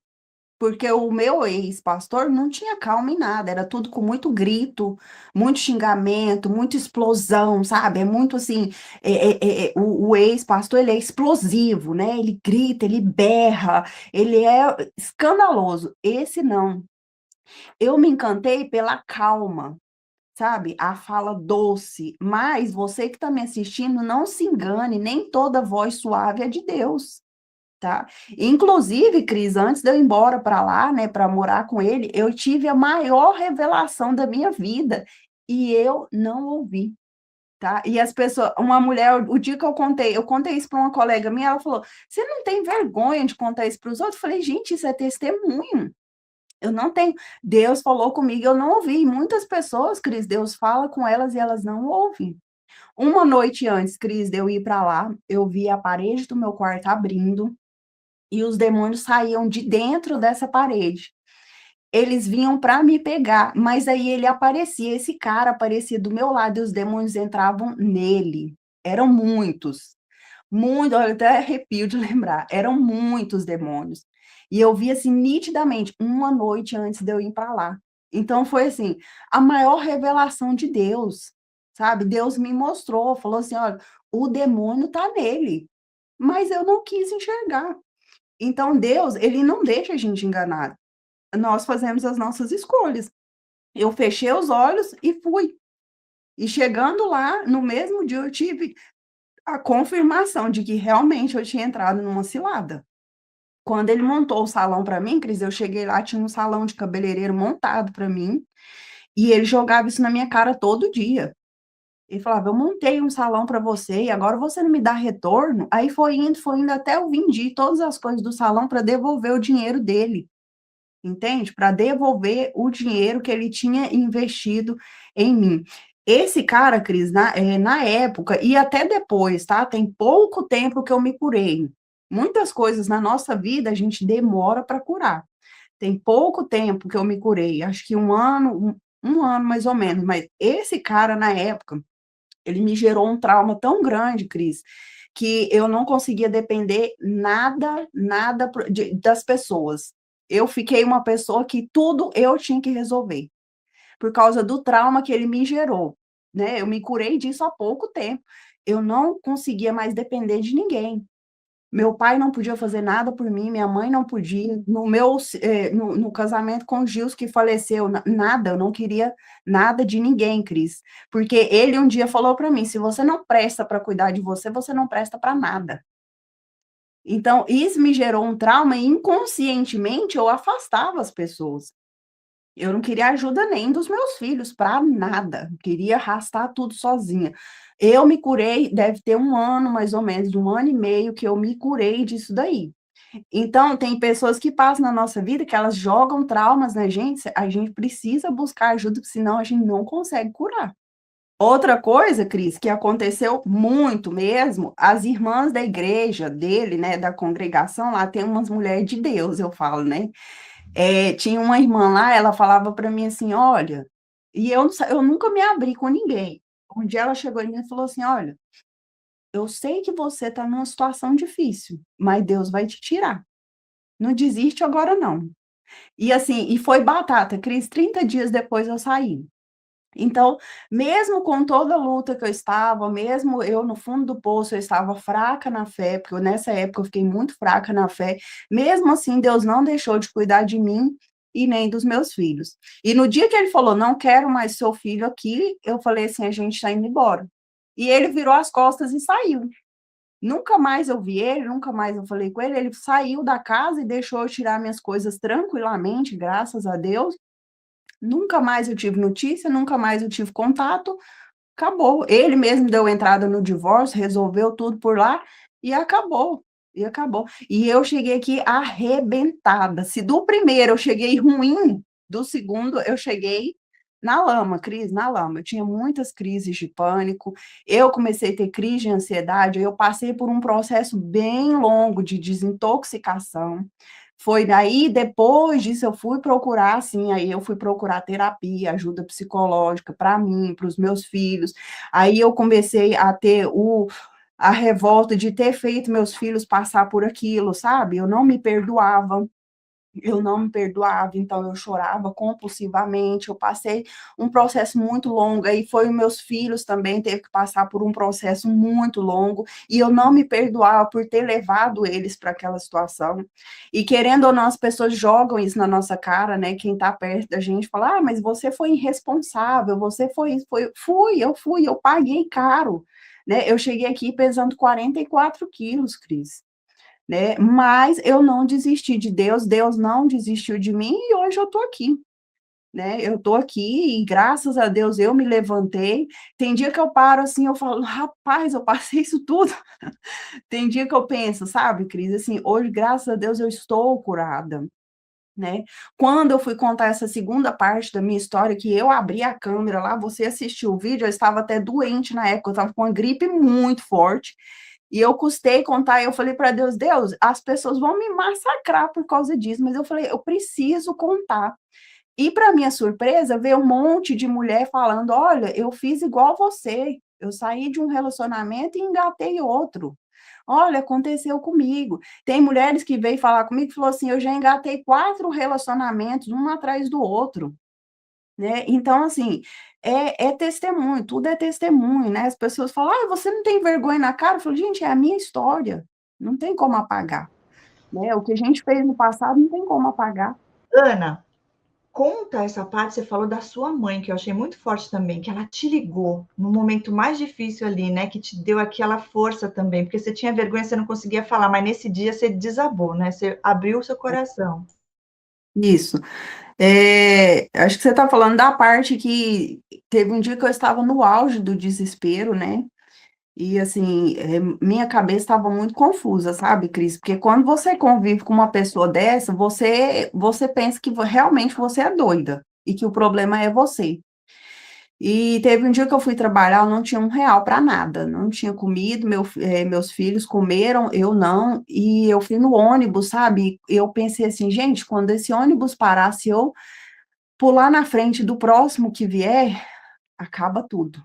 Porque o meu ex-pastor não tinha calma em nada, era tudo com muito grito, muito xingamento, muita explosão, sabe? É muito assim, o ex-pastor ele é explosivo, né? Ele grita, ele berra, ele é escandaloso. Esse não. Eu me encantei pela calma, sabe? A fala doce. Mas você que está me assistindo, não se engane, nem toda voz suave é de Deus. Tá. Inclusive, Cris, antes de eu ir embora para lá, né, para morar com ele, eu tive a maior revelação da minha vida, e eu não ouvi, tá. E as pessoas uma mulher, o dia que eu contei isso para uma colega minha, ela falou: "Você não tem vergonha de contar isso para os outros?" Eu falei: "Gente, isso é testemunho, eu não tenho, Deus falou comigo, eu não ouvi". E muitas pessoas, Cris, Deus fala com elas e elas não ouvem. Uma noite antes, Cris, de eu ir para lá, eu vi a parede do meu quarto abrindo, e os demônios saíam de dentro dessa parede. Eles vinham para me pegar, mas aí ele aparecia, esse cara aparecia do meu lado e os demônios entravam nele. Eram muitos, muito, olha, até arrepio de lembrar, eram muitos demônios. E eu vi assim nitidamente, uma noite antes de eu ir para lá. Então foi assim, a maior revelação de Deus, sabe? Deus me mostrou, falou assim: "Olha, o demônio tá nele", mas eu não quis enxergar. Então Deus, ele não deixa a gente enganado. Nós fazemos as nossas escolhas. Eu fechei os olhos e fui. E chegando lá, no mesmo dia eu tive a confirmação de que realmente eu tinha entrado numa cilada. Quando ele montou o salão para mim, Cris, eu cheguei lá, tinha um salão de cabeleireiro montado para mim, e ele jogava isso na minha cara todo dia. Ele falava: "Eu montei um salão para você e agora você não me dá retorno?". Aí foi indo até eu vendi todas as coisas do salão para devolver o dinheiro dele. Entende? Para devolver o dinheiro que ele tinha investido em mim. Esse cara, Cris, na época e até depois, tá, tem pouco tempo que eu me curei. Muitas coisas na nossa vida a gente demora para curar. Tem pouco tempo que eu me curei, acho que 1 ano, 1 ano mais ou menos, mas esse cara na época, ele me gerou um trauma tão grande, Cris, que eu não conseguia depender nada das pessoas. Eu fiquei uma pessoa que tudo eu tinha que resolver, por causa do trauma que ele me gerou, né, eu me curei disso há pouco tempo. Eu não conseguia mais depender de ninguém. Meu pai não podia fazer nada por mim, minha mãe não podia, no casamento com o Gils que faleceu, nada, eu não queria nada de ninguém, Cris, porque ele um dia falou para mim: "Se você não presta para cuidar de você, você não presta para nada". Então isso me gerou um trauma e inconscientemente eu afastava as pessoas. Eu não queria ajuda nem dos meus filhos, para nada. Queria arrastar tudo sozinha. Eu me curei, deve ter 1 ano, mais ou menos, 1 ano e meio que eu me curei disso daí. Então, tem pessoas que passam na nossa vida que elas jogam traumas na gente, a gente precisa buscar ajuda, senão a gente não consegue curar. Outra coisa, Cris, que aconteceu muito mesmo, as irmãs da igreja dele, né, da congregação, lá tem umas mulheres de Deus, eu falo, né? Tinha uma irmã lá, ela falava para mim assim, olha, e eu nunca me abri com ninguém. Um dia ela chegou em mim e falou assim, olha, eu sei que você está numa situação difícil, mas Deus vai te tirar. Não desiste agora não. E assim, e foi batata, Cris, 30 dias depois eu saí. Então, mesmo com toda a luta que eu estava, mesmo eu no fundo do poço, eu estava fraca na fé, porque nessa época eu fiquei muito fraca na fé, mesmo assim, Deus não deixou de cuidar de mim e nem dos meus filhos. E no dia que ele falou, não quero mais seu filho aqui, eu falei assim, a gente está indo embora. E ele virou as costas e saiu. Nunca mais eu vi ele, nunca mais eu falei com ele, ele saiu da casa e deixou eu tirar minhas coisas tranquilamente, graças a Deus. Nunca mais eu tive notícia, nunca mais eu tive contato, acabou. Ele mesmo deu entrada no divórcio, resolveu tudo por lá e acabou. E acabou. E eu cheguei aqui arrebentada. Se do primeiro eu cheguei ruim, do segundo eu cheguei na lama, Cris, na lama. Eu tinha muitas crises de pânico, eu comecei a ter crise de ansiedade, eu passei por um processo bem longo de desintoxicação. Foi daí, depois disso, eu fui procurar, assim, aí eu fui procurar terapia, ajuda psicológica para mim, para os meus filhos. Aí eu comecei a ter a revolta de ter feito meus filhos passar por aquilo, sabe? Eu não me perdoava, então eu chorava compulsivamente, eu passei um processo muito longo, aí foi os meus filhos também teve que passar por um processo muito longo, e eu não me perdoava por ter levado eles para aquela situação, e querendo ou não, as pessoas jogam isso na nossa cara, né, quem está perto da gente fala, mas você foi irresponsável, você eu paguei caro, né, eu cheguei aqui pesando 44 quilos, Cris, né? Mas eu não desisti de Deus, Deus não desistiu de mim e hoje eu estou aqui, né? Eu estou aqui e graças a Deus eu me levantei. Tem dia que eu paro assim, eu falo, rapaz, eu passei isso tudo. Tem dia que eu penso, sabe, Cris, assim, hoje, graças a Deus, eu estou curada. Né? Quando eu fui contar essa segunda parte da minha história, que eu abri a câmera lá, você assistiu o vídeo, eu estava até doente na época, eu estava com uma gripe muito forte, e eu custei contar, eu falei para Deus, Deus, as pessoas vão me massacrar por causa disso, mas eu falei, eu preciso contar. E para minha surpresa, veio um monte de mulher falando, olha, eu fiz igual você, eu saí de um relacionamento e engatei outro. Olha, aconteceu comigo. Tem mulheres que veio falar comigo e falou assim, eu já engatei 4 relacionamentos, um atrás do outro, né? Então, assim, é testemunho, tudo é testemunho, né? As pessoas falam, ah, você não tem vergonha na cara? Eu falo, gente, é a minha história, não tem como apagar, né? O que a gente fez no passado não tem como apagar. Ana, conta essa parte, você falou da sua mãe, que eu achei muito forte também, que ela te ligou no momento mais difícil ali, né? Que te deu aquela força também, porque você tinha vergonha, você não conseguia falar, mas nesse dia você desabou, né? Você abriu o seu coração. Isso. Acho que você está falando da parte que teve um dia que eu estava no auge do desespero, né? E assim, minha cabeça estava muito confusa, sabe, Cris? Porque quando você convive com uma pessoa dessa, você pensa que realmente você é doida e que o problema é você. E teve um dia que eu fui trabalhar, eu não tinha R$ 1 para nada, não tinha comido, meus filhos comeram, eu não, e eu fui no ônibus, sabe? Eu pensei assim, gente, quando esse ônibus parar, se eu pular na frente do próximo que vier, acaba tudo,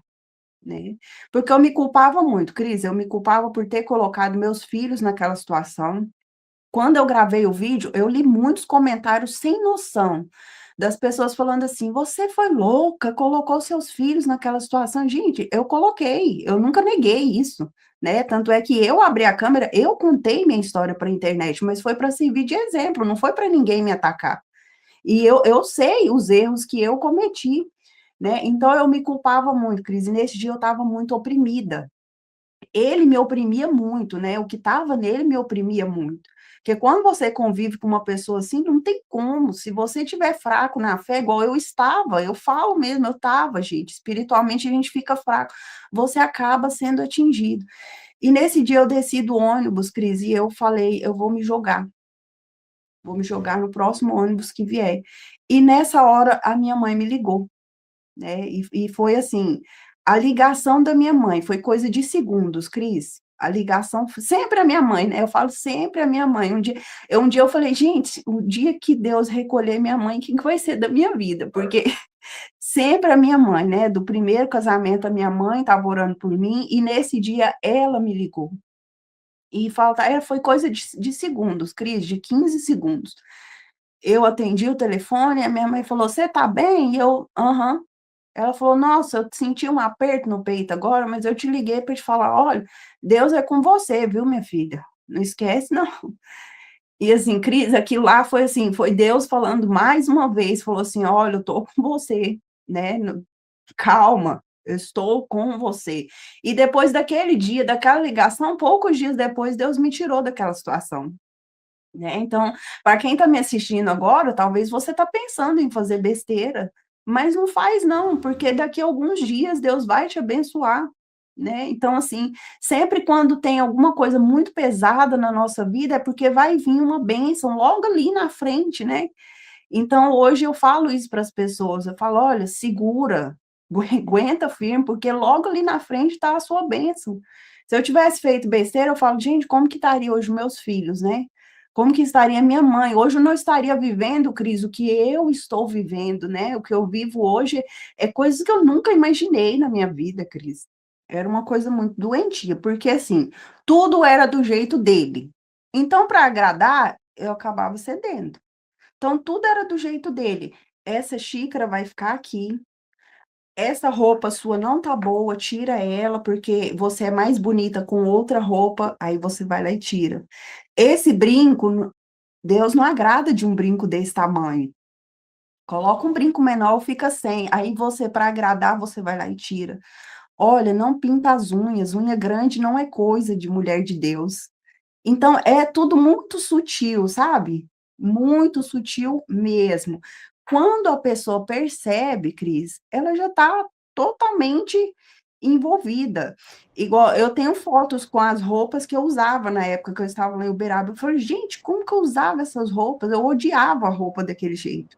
né? Porque eu me culpava muito, Cris, eu me culpava por ter colocado meus filhos naquela situação. Quando eu gravei o vídeo, eu li muitos comentários sem noção, das pessoas falando assim: "Você foi louca, colocou seus filhos naquela situação". Gente, eu coloquei, eu nunca neguei isso, né, tanto é que eu abri a câmera, eu contei minha história para a internet, mas foi para servir de exemplo, não foi para ninguém me atacar. E eu sei os erros que eu cometi, né, então eu me culpava muito, Cris, e nesse dia eu estava muito oprimida. Ele me oprimia muito, né, o que estava nele me oprimia muito. Porque quando você convive com uma pessoa assim, não tem como. Se você estiver fraco na fé, igual eu estava, eu falo mesmo, eu estava, gente. Espiritualmente a gente fica fraco, você acaba sendo atingido. E nesse dia eu desci do ônibus, Cris, e eu falei, eu vou me jogar no próximo ônibus que vier. E nessa hora a minha mãe me ligou, né? E foi assim, a ligação da minha mãe foi coisa de segundos, Cris. A ligação, sempre a minha mãe, né? Eu falo sempre a minha mãe. Um dia eu falei, gente, o dia que Deus recolher minha mãe, o que vai ser da minha vida? Porque sempre a minha mãe, né? Do primeiro casamento, a minha mãe estava orando por mim, e nesse dia ela me ligou. E foi coisa de segundos, Cris, de 15 segundos. Eu atendi o telefone, a minha mãe falou: "Você tá bem?" E eu: "Aham". Ela falou: "Nossa, eu senti um aperto no peito agora, mas eu te liguei para te falar, olha, Deus é com você, viu, minha filha? Não esquece não". E assim, Cris, aquilo lá foi assim, foi Deus falando mais uma vez, falou assim: "Olha, eu tô com você, né, calma, eu estou com você". E depois daquele dia, daquela ligação, poucos dias depois, Deus me tirou daquela situação. Né, então, para quem está me assistindo agora, talvez você está pensando em fazer besteira, mas não faz não, porque daqui a alguns dias Deus vai te abençoar, né. Então, assim, sempre quando tem alguma coisa muito pesada na nossa vida, é porque vai vir uma bênção logo ali na frente, né. Então, hoje eu falo isso para as pessoas, eu falo: "Olha, segura, aguenta firme, porque logo ali na frente está a sua bênção". Se eu tivesse feito besteira, eu falo: "Gente, como que estaria hoje meus filhos, né? Como que estaria minha mãe? Hoje eu não estaria vivendo, Cris, o que eu estou vivendo, né? O que eu vivo hoje é coisas que eu nunca imaginei na minha vida, Cris". Era uma coisa muito doentia, porque, assim, tudo era do jeito dele. Então, para agradar, eu acabava cedendo. Então, tudo era do jeito dele. "Essa xícara vai ficar aqui, essa roupa sua não tá boa, tira ela, porque você é mais bonita com outra roupa", aí você vai lá e tira. "Esse brinco, Deus não agrada de um brinco desse tamanho, coloca um brinco menor, fica sem", aí você, para agradar, você vai lá e tira. "Olha, não pinta as unhas, unha grande não é coisa de mulher de Deus". Então, é tudo muito sutil, sabe? Muito sutil mesmo. Quando a pessoa percebe, Cris, ela já está totalmente envolvida. Igual, eu tenho fotos com as roupas que eu usava na época que eu estava lá em Uberaba. Eu falei: "Gente, como que eu usava essas roupas?". Eu odiava a roupa daquele jeito,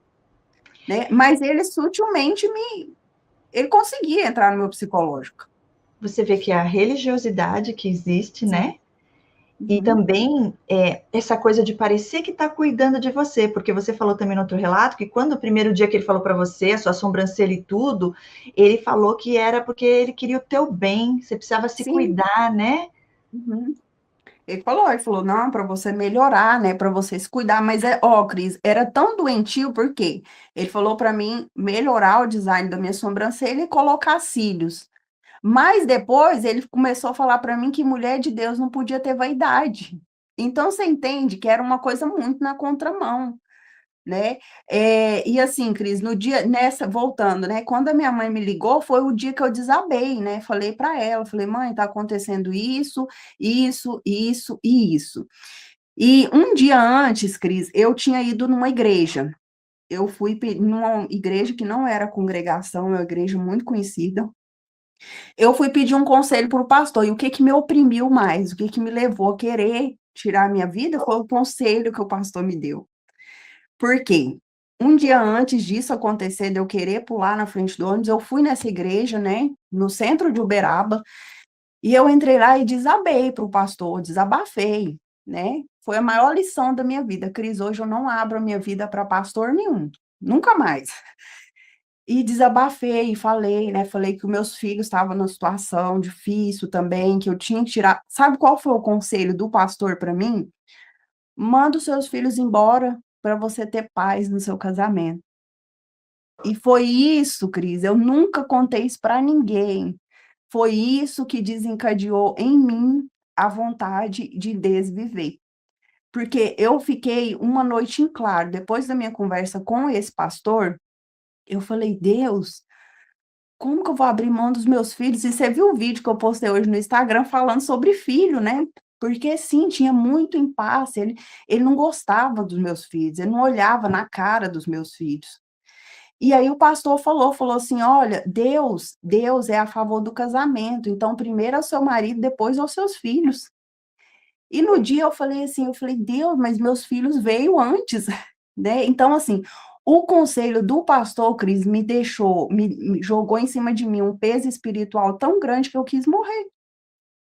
né, mas ele sutilmente ele conseguia entrar no meu psicológico. Você vê que é a religiosidade que existe, Sim. né? E Uhum. também, essa coisa de parecer que está cuidando de você, porque você falou também no outro relato que quando o primeiro dia que ele falou para você, a sua sobrancelha e tudo, ele falou que era porque ele queria o teu bem, você precisava se Sim. cuidar, né. Uhum. Ele falou: "Não, para você melhorar, né, para você se cuidar", mas ó, Cris, era tão doentio, por quê? Ele falou para mim melhorar o design da minha sobrancelha e colocar cílios, mas depois ele começou a falar para mim que mulher de Deus não podia ter vaidade. Então você entende que era uma coisa muito na contramão. Né, e assim, Cris, no dia nessa voltando, né, quando a minha mãe me ligou, foi o dia que eu desabei, né, falei para ela, falei: "Mãe, tá acontecendo isso, isso, isso e isso". E um dia antes, Cris, eu tinha ido numa igreja, eu fui numa igreja que não era congregação, é uma igreja muito conhecida, eu fui pedir um conselho para o pastor, e o que que me oprimiu mais, o que que me levou a querer tirar a minha vida, foi o conselho que o pastor me deu. Por quê? Um dia antes disso acontecer, de eu querer pular na frente do ônibus, eu fui nessa igreja, né, no centro de Uberaba, e eu entrei lá e desabei para o pastor, desabafei, né. Foi a maior lição da minha vida. Cris, hoje eu não abro a minha vida para pastor nenhum, nunca mais. E desabafei, falei, né, falei que os meus filhos estavam numa situação difícil também, que eu tinha que tirar, sabe qual foi o conselho do pastor para mim? "Manda os seus filhos embora para você ter paz no seu casamento". E foi isso, Cris, eu nunca contei isso para ninguém. Foi isso que desencadeou em mim a vontade de desviver. Porque eu fiquei uma noite em claro, depois da minha conversa com esse pastor, eu falei: "Deus, como que eu vou abrir mão dos meus filhos?". E você viu o vídeo que eu postei hoje no Instagram falando sobre filho, né. Porque sim, tinha muito impasse, ele não gostava dos meus filhos, ele não olhava na cara dos meus filhos. E aí o pastor falou assim: "Olha, Deus é a favor do casamento, então primeiro é o seu marido, depois aos seus filhos". E no dia eu falei assim, eu falei: "Deus, mas meus filhos veio antes", né. Então assim, o conselho do pastor, Cris, me jogou em cima de mim um peso espiritual tão grande que eu quis morrer.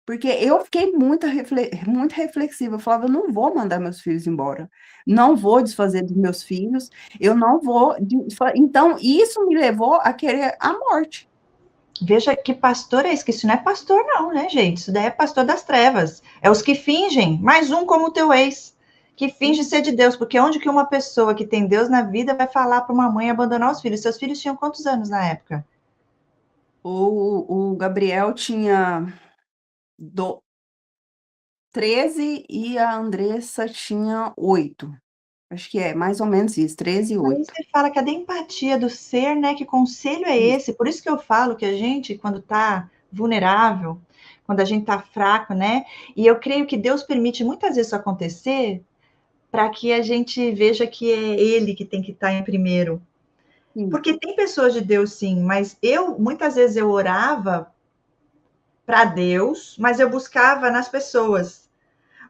Porque eu fiquei muito reflexiva, eu falava: "Eu não vou mandar meus filhos embora, não vou desfazer dos meus filhos, eu não vou desfa", então isso me levou a querer a morte. Veja que pastor é esse, que isso não é pastor não, né, gente? Isso daí é pastor das trevas. É os que fingem, mais um como o teu ex, que finge ser de Deus, porque onde que uma pessoa que tem Deus na vida vai falar para uma mãe abandonar os filhos? Seus filhos tinham quantos anos na época? O Gabriel tinha do 13 e a Andressa tinha 8. Acho que é mais ou menos isso, 13 e Aí 8. você fala, cadê a empatia do ser, né? Que conselho é Isso. esse? Por isso que eu falo que a gente, quando está vulnerável, quando a gente está fraco, né? E eu creio que Deus permite muitas vezes isso acontecer para que a gente veja que é Ele que tem que estar em primeiro. Sim. Porque tem pessoas de Deus, sim, mas muitas vezes eu orava para Deus, mas eu buscava nas pessoas.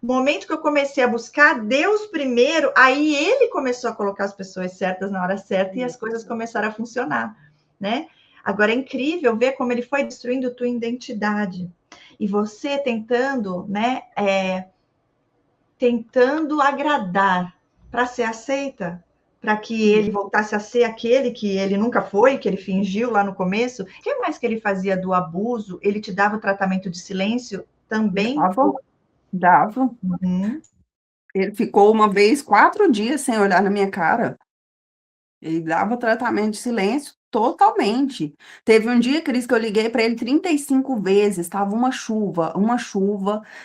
No momento que eu comecei a buscar Deus primeiro, aí ele começou a colocar as pessoas certas na hora certa e as coisas começaram a funcionar, né? Agora é incrível ver como ele foi destruindo tua identidade. E você tentando, né, tentando agradar para ser aceita, para que Sim. ele voltasse a ser aquele que ele nunca foi, que ele fingiu lá no começo. O que mais que ele fazia do abuso? Ele te dava o tratamento de silêncio também? Dava, dava. Uhum. Ele ficou uma vez 4 dias sem olhar na minha cara. Ele dava tratamento de silêncio totalmente. Teve um dia, Cris, que eu liguei para ele 35 vezes, estava uma chuva,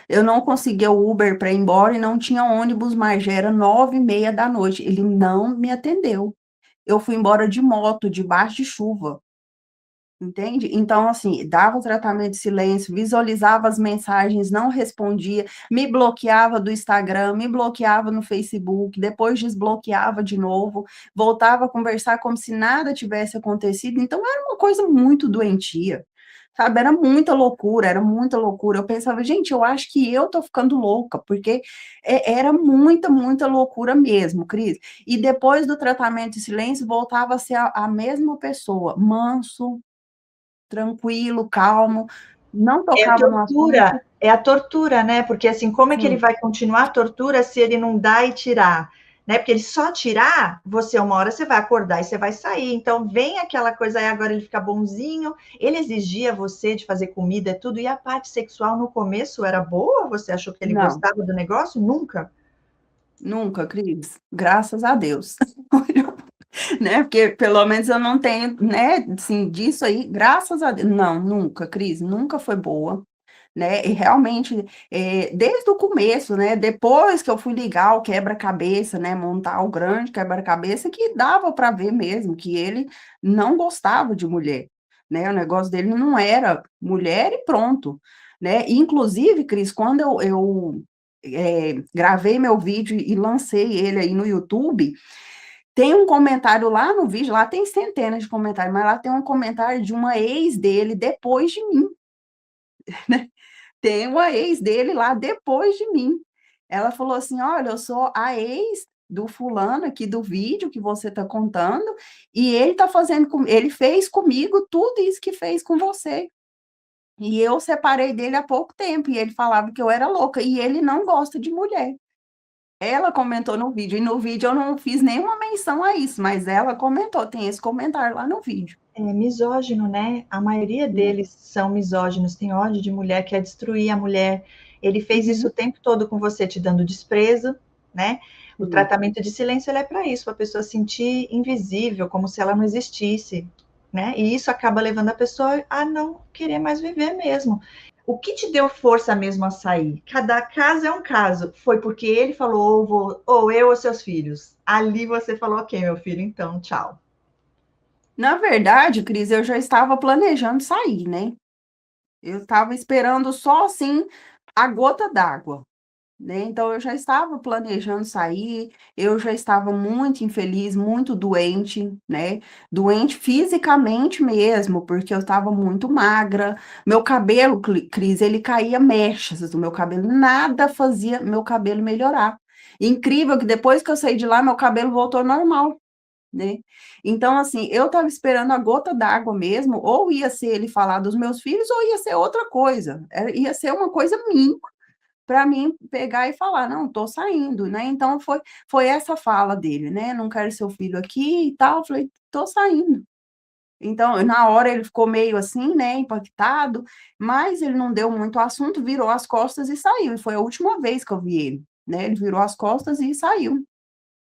eu não conseguia o Uber para ir embora e não tinha ônibus mais, já era 9h30 da noite. Ele não me atendeu. Eu fui embora de moto, debaixo de chuva. Entende? Então, assim, dava o tratamento de silêncio, visualizava as mensagens, não respondia, me bloqueava do Instagram, me bloqueava no Facebook, depois desbloqueava de novo, voltava a conversar como se nada tivesse acontecido. Então, era uma coisa muito doentia, sabe? Era muita loucura, era muita loucura. Eu pensava, gente, eu acho que eu tô ficando louca, porque era muita, muita loucura mesmo, Cris. E depois do tratamento de silêncio, voltava a ser a mesma pessoa, manso, tranquilo, calmo, não tocava no assunto. É a tortura, né? Porque assim, como é que ele Sim, vai continuar a tortura se ele não dá e tirar? Né? Porque ele só tirar, você uma hora você vai acordar e você vai sair. Então vem aquela coisa aí, agora ele fica bonzinho. Ele exigia você de fazer comida e tudo. E a parte sexual no começo era boa? Você achou que ele não, gostava do negócio? Nunca. nunca, Cris, graças a Deus. Né, porque pelo menos eu não tenho, né, assim, disso aí, graças a Deus, não, nunca, Cris, nunca foi boa, né, e realmente, desde o começo, né, depois que eu fui ligar o quebra-cabeça, né, montar o grande quebra-cabeça, que dava para ver mesmo que ele não gostava de mulher, né, o negócio dele não era mulher e pronto, né, inclusive, Cris, quando gravei meu vídeo e lancei ele aí no YouTube, tem um comentário lá no vídeo, lá tem centenas de comentários, mas lá tem um comentário de uma ex dele depois de mim. Tem uma ex dele lá depois de mim. Ela falou assim: "Olha, eu sou a ex do fulano aqui do vídeo que você está contando, e ele fez comigo tudo isso que fez com você. E eu separei dele há pouco tempo, e ele falava que eu era louca, e ele não gosta de mulher". Ela comentou no vídeo, e no vídeo eu não fiz nenhuma menção a isso, mas ela comentou, tem esse comentário lá no vídeo. É misógino, né? A maioria Sim. deles são misóginos, tem ódio de mulher, quer destruir a mulher. Ele fez isso o Uhum. tempo todo com você, te dando desprezo, né? O Sim. tratamento de silêncio ele é para isso, para a pessoa sentir invisível, como se ela não existisse, né? E isso acaba levando a pessoa a não querer mais viver mesmo. O que te deu força mesmo a sair? Cada caso é um caso. Foi porque ele falou, ou eu ou seus filhos. Ali você falou, ok, meu filho, então, tchau. Na verdade, Cris, eu já estava planejando sair, né? Eu estava esperando só assim. a gota d'água, né? Então, eu já estava planejando sair, eu já estava muito infeliz, muito doente, né? Doente fisicamente mesmo, porque eu estava muito magra. Meu cabelo, Cris, ele caía mechas do meu cabelo, nada fazia meu cabelo melhorar. Incrível que depois que eu saí de lá, meu cabelo voltou ao normal, né? Então, assim, eu estava esperando a gota d'água mesmo, ou ia ser ele falar dos meus filhos, ou ia ser outra coisa. Ia ser uma coisa minha para mim pegar e falar, não, tô saindo, né? Então foi essa fala dele, né? Não quero seu filho aqui e tal. Eu falei, tô saindo. Então, na hora ele ficou meio assim, né, impactado, mas ele não deu muito assunto, virou as costas e saiu. E foi a última vez que eu vi ele, né? Ele virou as costas e saiu.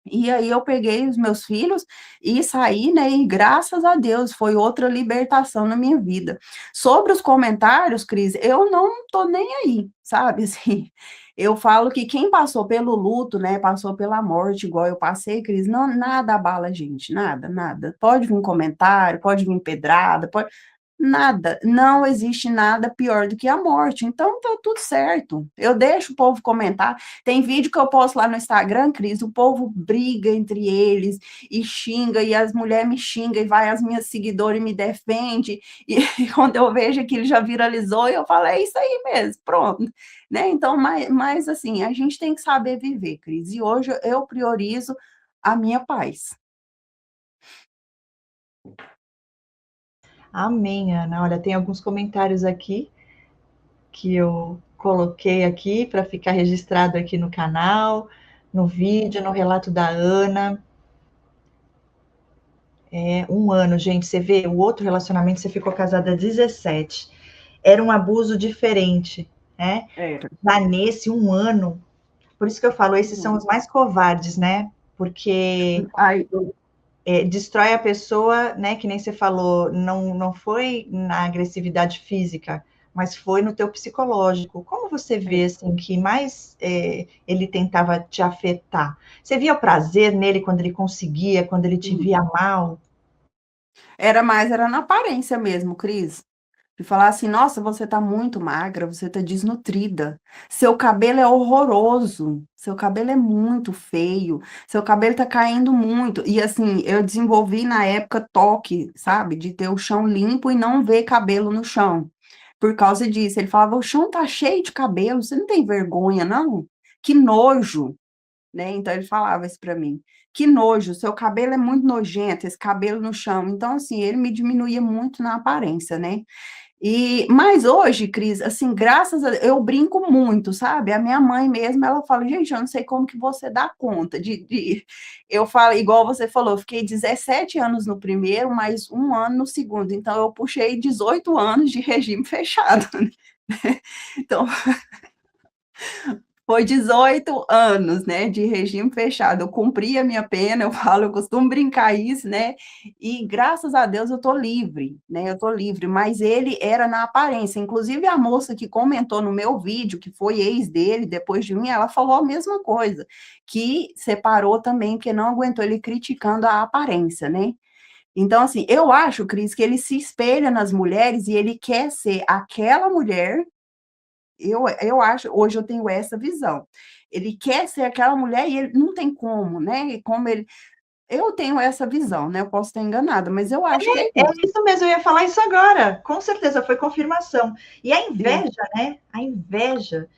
E aí eu peguei os meus filhos e saí, né? E graças a Deus foi outra libertação na minha vida. Sobre os comentários, Cris, eu não tô nem aí, sabe? Assim, eu falo que quem passou pelo luto, né? Passou pela morte, igual eu passei, Cris, não, nada abala a gente, nada, nada. Pode vir um comentário, pode vir pedrada, pode. Nada, não existe nada pior do que a morte. Então tá tudo certo. Eu deixo o povo comentar. Tem vídeo que eu posto lá no Instagram, Cris, o povo briga entre eles e xinga, e as mulheres me xingam, e vai as minhas seguidoras e me defende. E, e quando eu vejo que ele já viralizou, eu falo, é isso aí mesmo, pronto. Né? Então, mas assim, a gente tem que saber viver, Cris. E hoje eu priorizo a minha paz. Amém, Ana. Olha, tem alguns comentários aqui que eu coloquei aqui para ficar registrado aqui no canal, no vídeo, no relato da Ana. É 1 ano, gente, você vê, o outro relacionamento, você ficou casada há 17. Era um abuso diferente, né? Era. Lá nesse 1 ano, por isso que eu falo, esses são os mais covardes, né? Porque Ai, destrói a pessoa, né? Que nem você falou, não foi na agressividade física, mas foi no teu psicológico. Como você vê assim que mais ele tentava te afetar? Você via o prazer nele quando ele conseguia, quando ele te via mal? era na aparência mesmo, Cris. De falar assim, nossa, você tá muito magra, você tá desnutrida. Seu cabelo é horroroso, seu cabelo é muito feio, seu cabelo tá caindo muito. E assim, eu desenvolvi na época toque, sabe? De ter o chão limpo e não ver cabelo no chão. Por causa disso, ele falava, o chão tá cheio de cabelo, você não tem vergonha, não? Que nojo, né? Então ele falava isso para mim. Que nojo, seu cabelo é muito nojento, esse cabelo no chão. Então, assim, ele me diminuía muito na aparência, né? Mas hoje, Cris, assim, graças a Deus, eu brinco muito, sabe? A minha mãe mesmo, ela fala, gente, eu não sei como que você dá conta Eu falo, igual você falou, eu fiquei 17 anos no primeiro, mais 1 ano no segundo, então eu puxei 18 anos de regime fechado, né? Então, foi 18 anos, né, de regime fechado. Eu cumpri a minha pena, eu falo, eu costumo brincar isso, né? E graças a Deus eu tô livre, né? Eu tô livre, mas ele era na aparência. Inclusive a moça que comentou no meu vídeo, que foi ex dele depois de mim, ela falou a mesma coisa, que separou também, que não aguentou ele criticando a aparência, né? Então, assim, eu acho, Cris, que ele se espelha nas mulheres e ele quer ser aquela mulher. Eu acho, hoje eu tenho essa visão. Ele quer ser aquela mulher e ele não tem como, né? E como ele. Eu tenho essa visão, né? Eu posso estar enganada, mas eu acho que é É isso. isso mesmo, eu ia falar isso agora. Com certeza, foi confirmação. E a É. inveja, né? A inveja,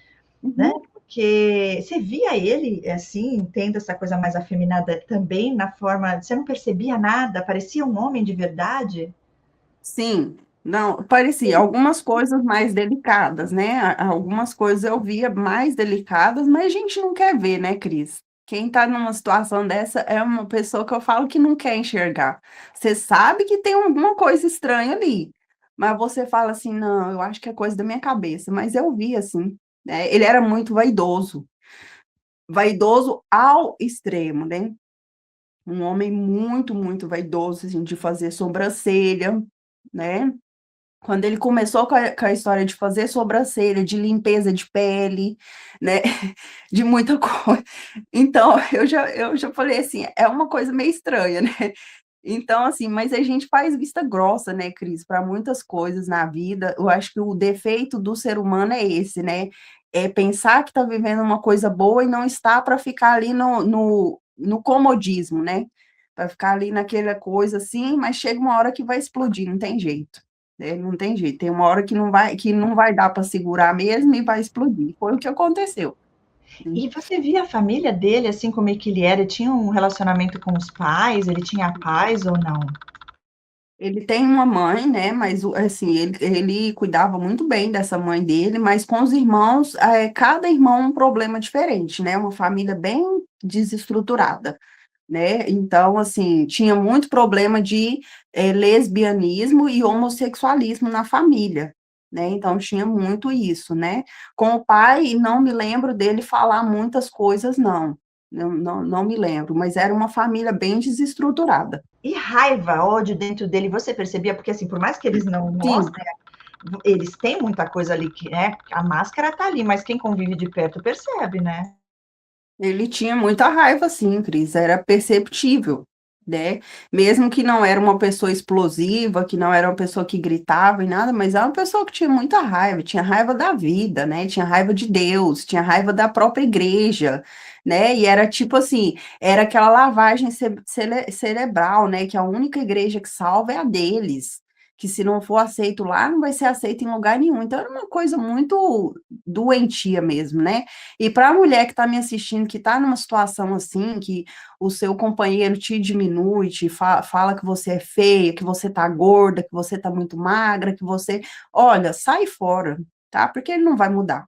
né? Uhum. Porque você via ele assim, tendo essa coisa mais afeminada também, na forma. Você não percebia nada, parecia um homem de verdade. Sim, não, parecia algumas coisas mais delicadas, né? Algumas coisas eu via mais delicadas, mas a gente não quer ver, né, Cris? Quem tá numa situação dessa é uma pessoa que eu falo que não quer enxergar. Você sabe que tem alguma coisa estranha ali, mas você fala assim, não, eu acho que é coisa da minha cabeça, mas eu vi assim, né? Ele era muito vaidoso, vaidoso ao extremo, né? Um homem muito, muito vaidoso, assim, de fazer sobrancelha, né? Quando ele começou com a história de fazer sobrancelha, de limpeza de pele, né, de muita coisa. Então, eu já falei assim, é uma coisa meio estranha, né? Então, assim, mas a gente faz vista grossa, né, Cris, para muitas coisas na vida. Eu acho que o defeito do ser humano é esse, né? é pensar que está vivendo uma coisa boa e não está para ficar ali no comodismo, né? Para ficar ali naquela coisa assim, mas chega uma hora que vai explodir, não tem jeito. Né? Não tem jeito. Tem uma hora que não vai dar para segurar mesmo e vai explodir. Foi o que aconteceu. Né? E você via a família dele, assim, como é que ele era? Ele tinha um relacionamento com os pais? Ele tinha paz ou não? Ele tem uma mãe, né? Mas assim, ele cuidava muito bem dessa mãe dele, mas com os irmãos, cada irmão um problema diferente, né? Uma família bem desestruturada, né? Então, assim, tinha muito problema de lesbianismo e homossexualismo na família, né? Então, tinha muito isso, né? Com o pai, não me lembro dele falar muitas coisas, não. Não me lembro, mas era uma família bem desestruturada. E raiva, ódio dentro dele, você percebia? Porque, assim, por mais que eles não Sim, mostrem, eles têm muita coisa ali que, né? A máscara tá ali, mas quem convive de perto percebe, né? ele tinha muita raiva, sim, Cris, era perceptível, né? Mesmo que não era uma pessoa explosiva, que não era uma pessoa que gritava e nada, mas era uma pessoa que tinha muita raiva, tinha raiva da vida, né? Tinha raiva de Deus, tinha raiva da própria igreja, né? E era tipo assim, era aquela lavagem cerebral, né? Que a única igreja que salva é a deles. Que se não for aceito lá, não vai ser aceito em lugar nenhum. Então, era uma coisa muito doentia mesmo, né? E para a mulher que está me assistindo, que está numa situação assim, que o seu companheiro te diminui, fala que você é feia, que você está gorda, que você está muito magra, que você. Olha, sai fora, tá? Porque ele não vai mudar.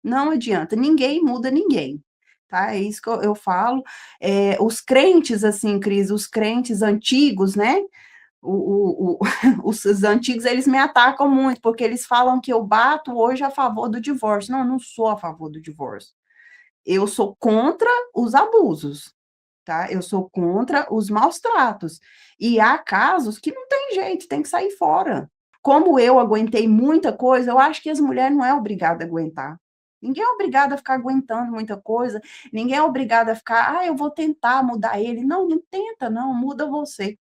Não adianta, ninguém muda ninguém. Tá? É isso que eu falo. Os crentes, assim, Cris, os crentes antigos, né? Os antigos, eles me atacam muito, porque eles falam que eu bato hoje a favor do divórcio. Não, eu não sou a favor do divórcio. Eu sou contra os abusos, tá? Eu sou contra os maus tratos. E há casos que não tem jeito, tem que sair fora. Como eu aguentei muita coisa, eu acho que as mulheres não é obrigada a aguentar. Ninguém é obrigado a ficar aguentando muita coisa, ninguém é obrigado a ficar, eu vou tentar mudar ele. Não, não tenta, não, muda você,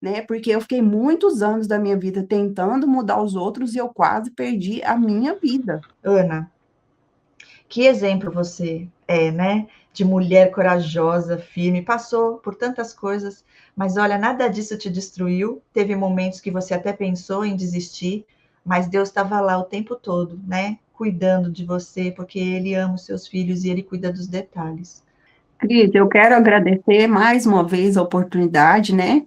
né? Porque eu fiquei muitos anos da minha vida tentando mudar os outros e eu quase perdi a minha vida. Ana, que exemplo você é, né? De mulher corajosa, firme, passou por tantas coisas, mas olha, nada disso te destruiu. Teve momentos que você até pensou em desistir, mas Deus estava lá o tempo todo, né? Cuidando de você, porque Ele ama os seus filhos e Ele cuida dos detalhes. Cris, eu quero agradecer mais uma vez a oportunidade, né?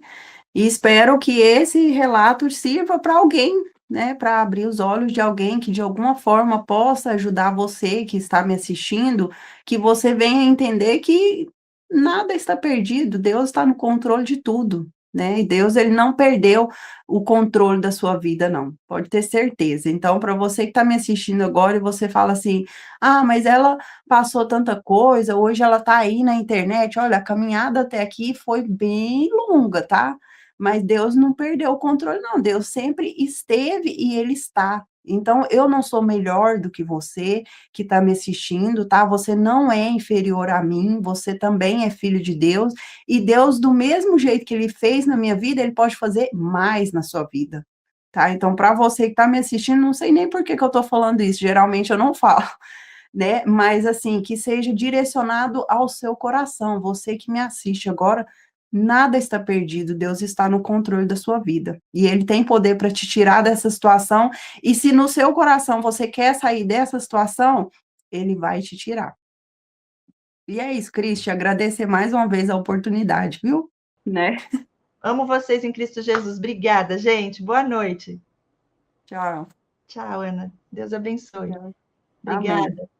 E espero que esse relato sirva para alguém, né? Para abrir os olhos de alguém que de alguma forma possa ajudar você que está me assistindo, que você venha entender que nada está perdido, Deus está no controle de tudo, né? E Deus, ele não perdeu o controle da sua vida, não. Pode ter certeza. Então, para você que está me assistindo agora e você fala assim: mas ela passou tanta coisa, hoje ela está aí na internet. Olha, a caminhada até aqui foi bem longa, tá? Mas Deus não perdeu o controle, não. Deus sempre esteve e Ele está. Então, eu não sou melhor do que você que está me assistindo, tá? Você não é inferior a mim, você também é filho de Deus, e Deus, do mesmo jeito que Ele fez na minha vida, Ele pode fazer mais na sua vida, tá? Então, para você que está me assistindo, não sei nem por que eu estou falando isso, geralmente eu não falo, né? Mas assim, que seja direcionado ao seu coração. Você que me assiste agora, nada está perdido. Deus está no controle da sua vida. E ele tem poder para te tirar dessa situação. E se no seu coração você quer sair dessa situação, ele vai te tirar. E é isso, Cristi, agradecer mais uma vez a oportunidade, viu? Né? Amo vocês em Cristo Jesus. Obrigada, gente. Boa noite. Tchau. Tchau, Ana. Deus abençoe. Tchau. Amém. Obrigada.